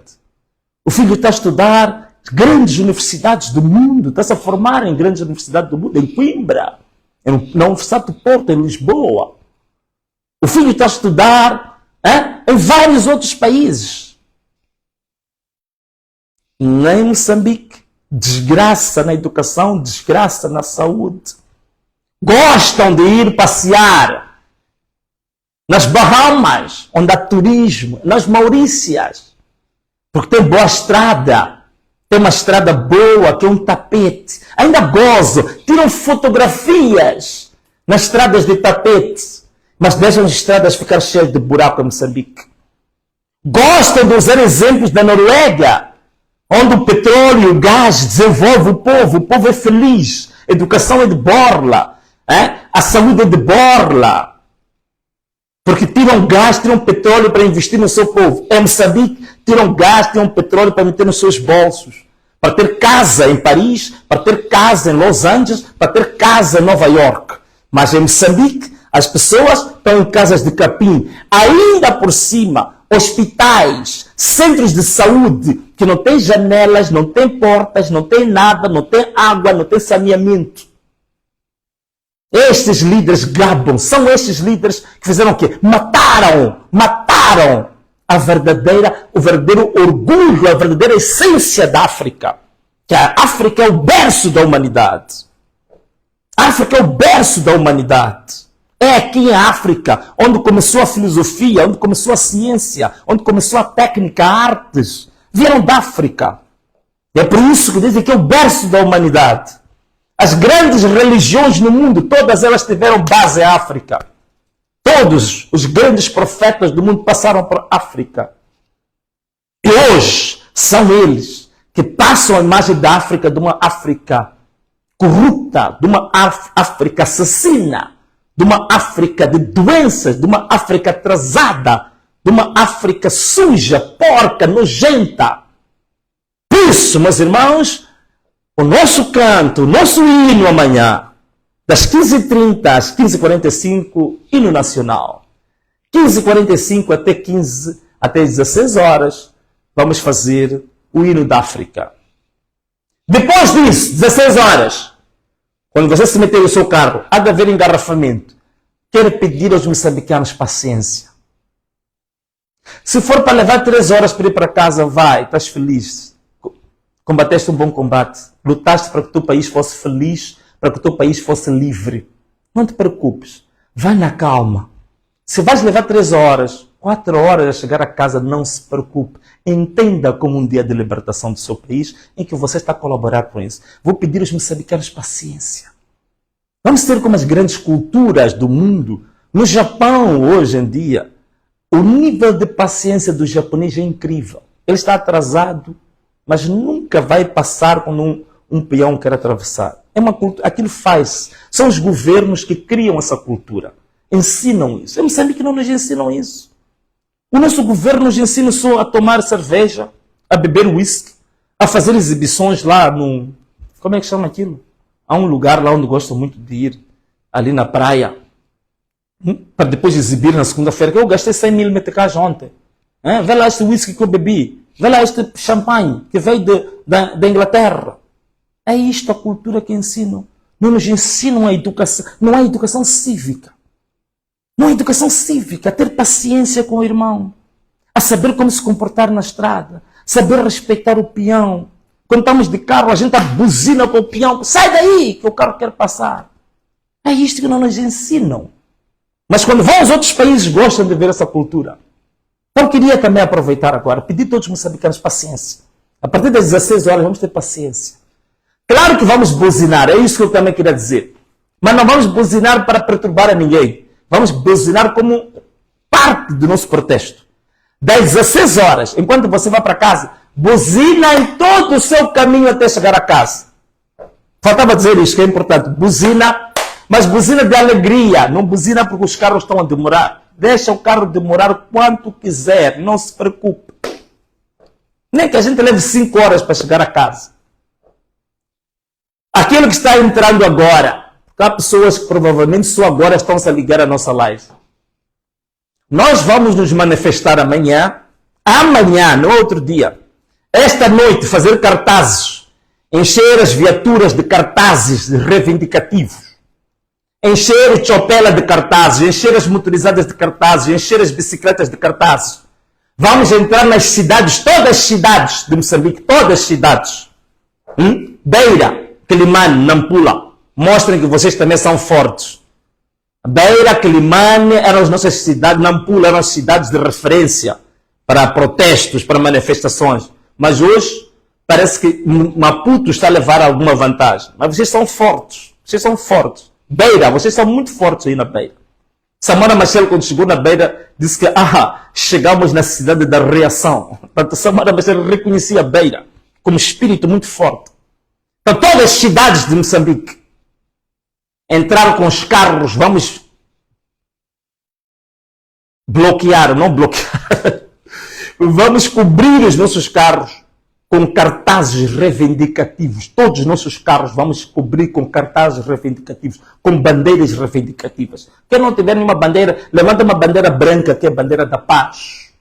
O filho está a estudar grandes universidades do mundo, está-se a formar em grandes universidades do mundo, em Coimbra, na Universidade do Porto, em Lisboa. O filho está a estudar em vários outros países. Nem Moçambique, desgraça na educação, desgraça na saúde. Gostam de ir passear nas Bahamas, onde há turismo, nas Maurícias, porque tem boa estrada. Tem uma estrada boa, que é um tapete. Ainda gozam, tiram fotografias nas estradas de tapete, mas deixam as estradas ficar cheias de buraco em Moçambique. Gostam de usar exemplos da Noruega, onde o petróleo e o gás desenvolve o povo é feliz, a educação é de borla, a saúde é de borla. Porque tiram gás, tiram petróleo para investir no seu povo. Em Moçambique, tiram gás, tiram petróleo para meter nos seus bolsos. Para ter casa em Paris, para ter casa em Los Angeles, para ter casa em Nova York. Mas em Moçambique, as pessoas estão em casas de capim. Ainda por cima, hospitais, centros de saúde, que não têm janelas, não têm portas, não têm nada, não têm água, não têm saneamento. Estes líderes gabam, são estes líderes que fizeram o quê? Mataram o verdadeiro orgulho, a verdadeira essência da África. Que a África é o berço da humanidade. A África é o berço da humanidade. É aqui em África onde começou a filosofia, onde começou a ciência, onde começou a técnica, a artes. Vieram da África. E é por isso que dizem que é o berço da humanidade. As grandes religiões no mundo, todas elas tiveram base em África. Todos os grandes profetas do mundo passaram por África. E hoje são eles que passam a imagem da África, de uma África corrupta, de uma África assassina, de uma África de doenças, de uma África atrasada, de uma África suja, porca, nojenta. Por isso, meus irmãos, o nosso canto, o nosso hino amanhã, das 15h30 às 15h45, hino nacional. 15h45 até 16 horas, vamos fazer o hino da África. Depois disso, 16 horas, quando você se meter no seu carro, há de haver engarrafamento. Quero pedir aos moçambicanos paciência. Se for para levar 3 horas para ir para casa, vai, estás feliz. Combateste um bom combate. Lutaste para que o teu país fosse feliz, para que o teu país fosse livre. Não te preocupes. Vai na calma. Se vais levar 3 horas, 4 horas a chegar a casa, não se preocupe. Entenda como um dia de libertação do seu país em que você está a colaborar com isso. Vou pedir aos moçambicanos paciência. Vamos ter como as grandes culturas do mundo. No Japão, hoje em dia, o nível de paciência do japonês é incrível. Ele está atrasado, mas nunca vai passar quando um peão quer atravessar. É uma cultura, aquilo faz. São os governos que criam essa cultura. Ensinam isso. Em Moçambique não nos ensinam isso. O nosso governo nos ensina só a tomar cerveja, a beber whisky, a fazer exibições lá no... Como é que chama aquilo? Há um lugar lá onde gosto muito de ir, ali na praia, para depois exibir na segunda-feira, que eu gastei 100 mil meticais ontem. Vê lá este whisky que eu bebi. Vê lá este champanhe que veio da Inglaterra. É isto a cultura que ensinam. Não nos ensinam a educação. Não há educação cívica. Não há educação cívica. A ter paciência com o irmão. A saber como se comportar na estrada. Saber respeitar o peão. Quando estamos de carro, a gente buzina com o peão. Sai daí, que o carro quer passar. É isto que não nos ensinam. Mas quando vão aos outros países, gostam de ver essa cultura. Então, queria também aproveitar agora, pedir a todos os moçambicanos paciência. A partir das 16 horas, vamos ter paciência. Claro que vamos buzinar, é isso que eu também queria dizer. Mas não vamos buzinar para perturbar a ninguém. Vamos buzinar como parte do nosso protesto. Das 16 horas, enquanto você vai para casa, buzina em todo o seu caminho até chegar a casa. Faltava dizer isto, que é importante. Buzina, mas buzina de alegria. Não buzina porque os carros estão a demorar. Deixa o carro demorar quanto quiser. Não se preocupe. Nem que a gente leve 5 horas para chegar a casa. Aquilo que está entrando agora, porque há pessoas que provavelmente só agora estão se a ligar à nossa live. Nós vamos nos manifestar amanhã, no outro dia, esta noite, fazer cartazes, encher as viaturas de cartazes reivindicativos, encher o chopela de cartazes, encher as motorizadas de cartazes, encher as bicicletas de cartazes. Vamos entrar nas cidades, todas as cidades de Moçambique, todas as cidades. Beira, Quilimane, Nampula, mostrem que vocês também são fortes. Beira, Quilimane eram as nossas cidades, Nampula eram as cidades de referência para protestos, para manifestações. Mas hoje parece que Maputo está a levar alguma vantagem. Mas vocês são fortes, vocês são fortes. Beira, vocês são muito fortes aí na Beira. Samora Machel, quando chegou na Beira, disse que chegamos na cidade da reação. Portanto, Samora Machel reconhecia a Beira como espírito muito forte. Então, todas as cidades de Moçambique entraram com os carros, vamos bloquear, não bloquear, vamos cobrir os nossos carros com cartazes reivindicativos. Todos os nossos carros vamos cobrir com cartazes reivindicativos, com bandeiras reivindicativas. Quem não tiver nenhuma bandeira, levanta uma bandeira branca, que é a bandeira da paz.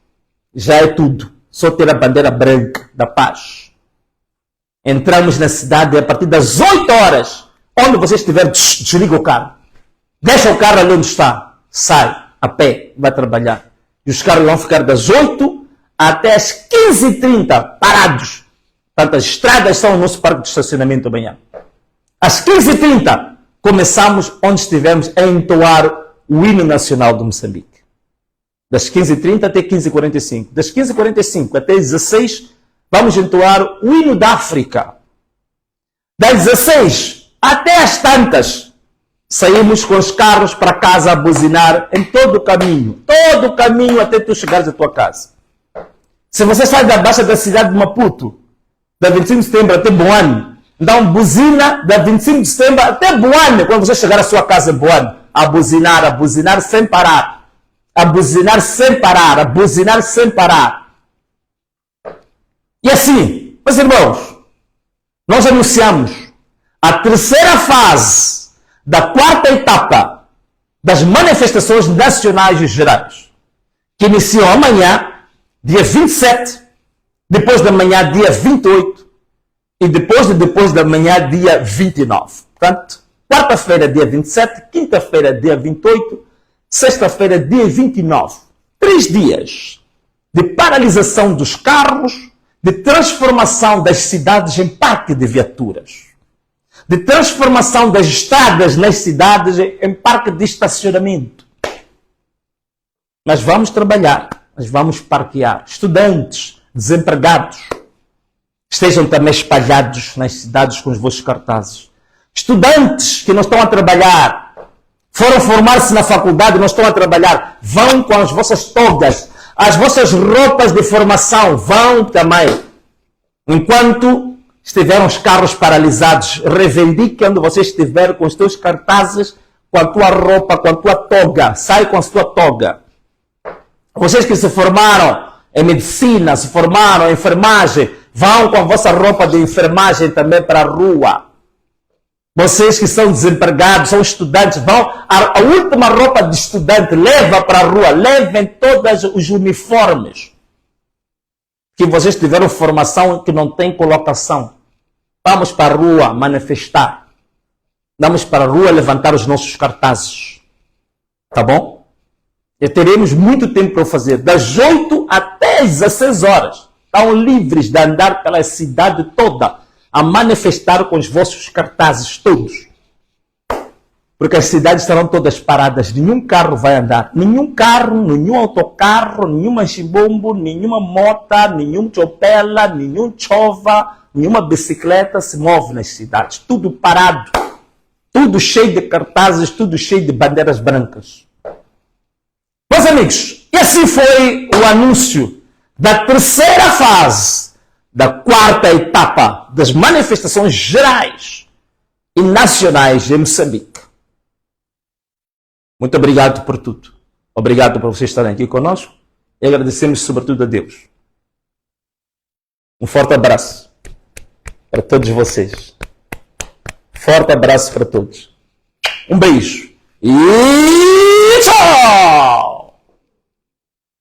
Já é tudo. Só ter a bandeira branca da paz. Entramos na cidade a partir das 8 horas. Onde você estiver, desliga o carro. Deixa o carro ali onde está. Sai a pé, vai trabalhar. E os carros vão ficar das 8 até as 15h30 parados. Portanto, as estradas são o nosso parque de estacionamento amanhã. Às 15h30 começamos onde estivemos a entoar o hino nacional de Moçambique. Das 15h30 até 15h45. Das 15h45 até 16h vamos entoar o hino da África. Das 16 até as tantas, saímos com os carros para casa a buzinar em todo o caminho. Todo o caminho até tu chegares à tua casa. Se você sai da baixa da cidade de Maputo, da 25 de setembro até Boane, então buzina da 25 de setembro até Boane, quando você chegar à sua casa em Boane, a buzinar sem parar. A buzinar sem parar, a buzinar sem parar. E assim, meus irmãos, nós anunciamos a terceira fase da 4ª etapa das manifestações nacionais e gerais, que iniciam amanhã, dia 27, depois da manhã, dia 28, e depois da manhã, dia 29. Portanto, quarta-feira, dia 27, quinta-feira, dia 28, sexta-feira, dia 29. 3 dias de paralisação dos carros, de transformação das cidades em parque de viaturas, de transformação das estradas nas cidades em parque de estacionamento. Mas vamos trabalhar, mas vamos parquear. Estudantes, desempregados, estejam também espalhados nas cidades com os vossos cartazes. Estudantes que não estão a trabalhar, foram formar-se na faculdade e não estão a trabalhar, vão com as vossas togas, as vossas roupas de formação, vão também. Enquanto estiveram os carros paralisados, reivindique onde você estiver com os teus cartazes, com a tua roupa, com a tua toga, sai com a sua toga. Vocês que se formaram em medicina, se formaram em enfermagem, vão com a vossa roupa de enfermagem também para a rua. Vocês que são desempregados, são estudantes, vão, a última roupa de estudante, leva para a rua, levem todos os uniformes. Que vocês tiveram formação que não tem colocação. Vamos para a rua manifestar. Vamos para a rua levantar os nossos cartazes. Tá bom? E teremos muito tempo para fazer. Das 8 até as 16 horas. Estão livres de andar pela cidade toda a manifestar com os vossos cartazes todos. Porque as cidades estarão todas paradas. Nenhum carro vai andar. Nenhum carro, nenhum autocarro, nenhuma chimbombo, nenhuma mota, nenhum chopela, nenhum chova, nenhuma bicicleta se move nas cidades. Tudo parado. Tudo cheio de cartazes, tudo cheio de bandeiras brancas. Meus amigos, e assim foi o anúncio da terceira fase, da quarta etapa das manifestações gerais e nacionais em Moçambique. Muito obrigado por tudo. Obrigado por vocês estarem aqui conosco e agradecemos sobretudo a Deus. Um forte abraço para todos vocês. Forte abraço para todos. Um beijo e tchau!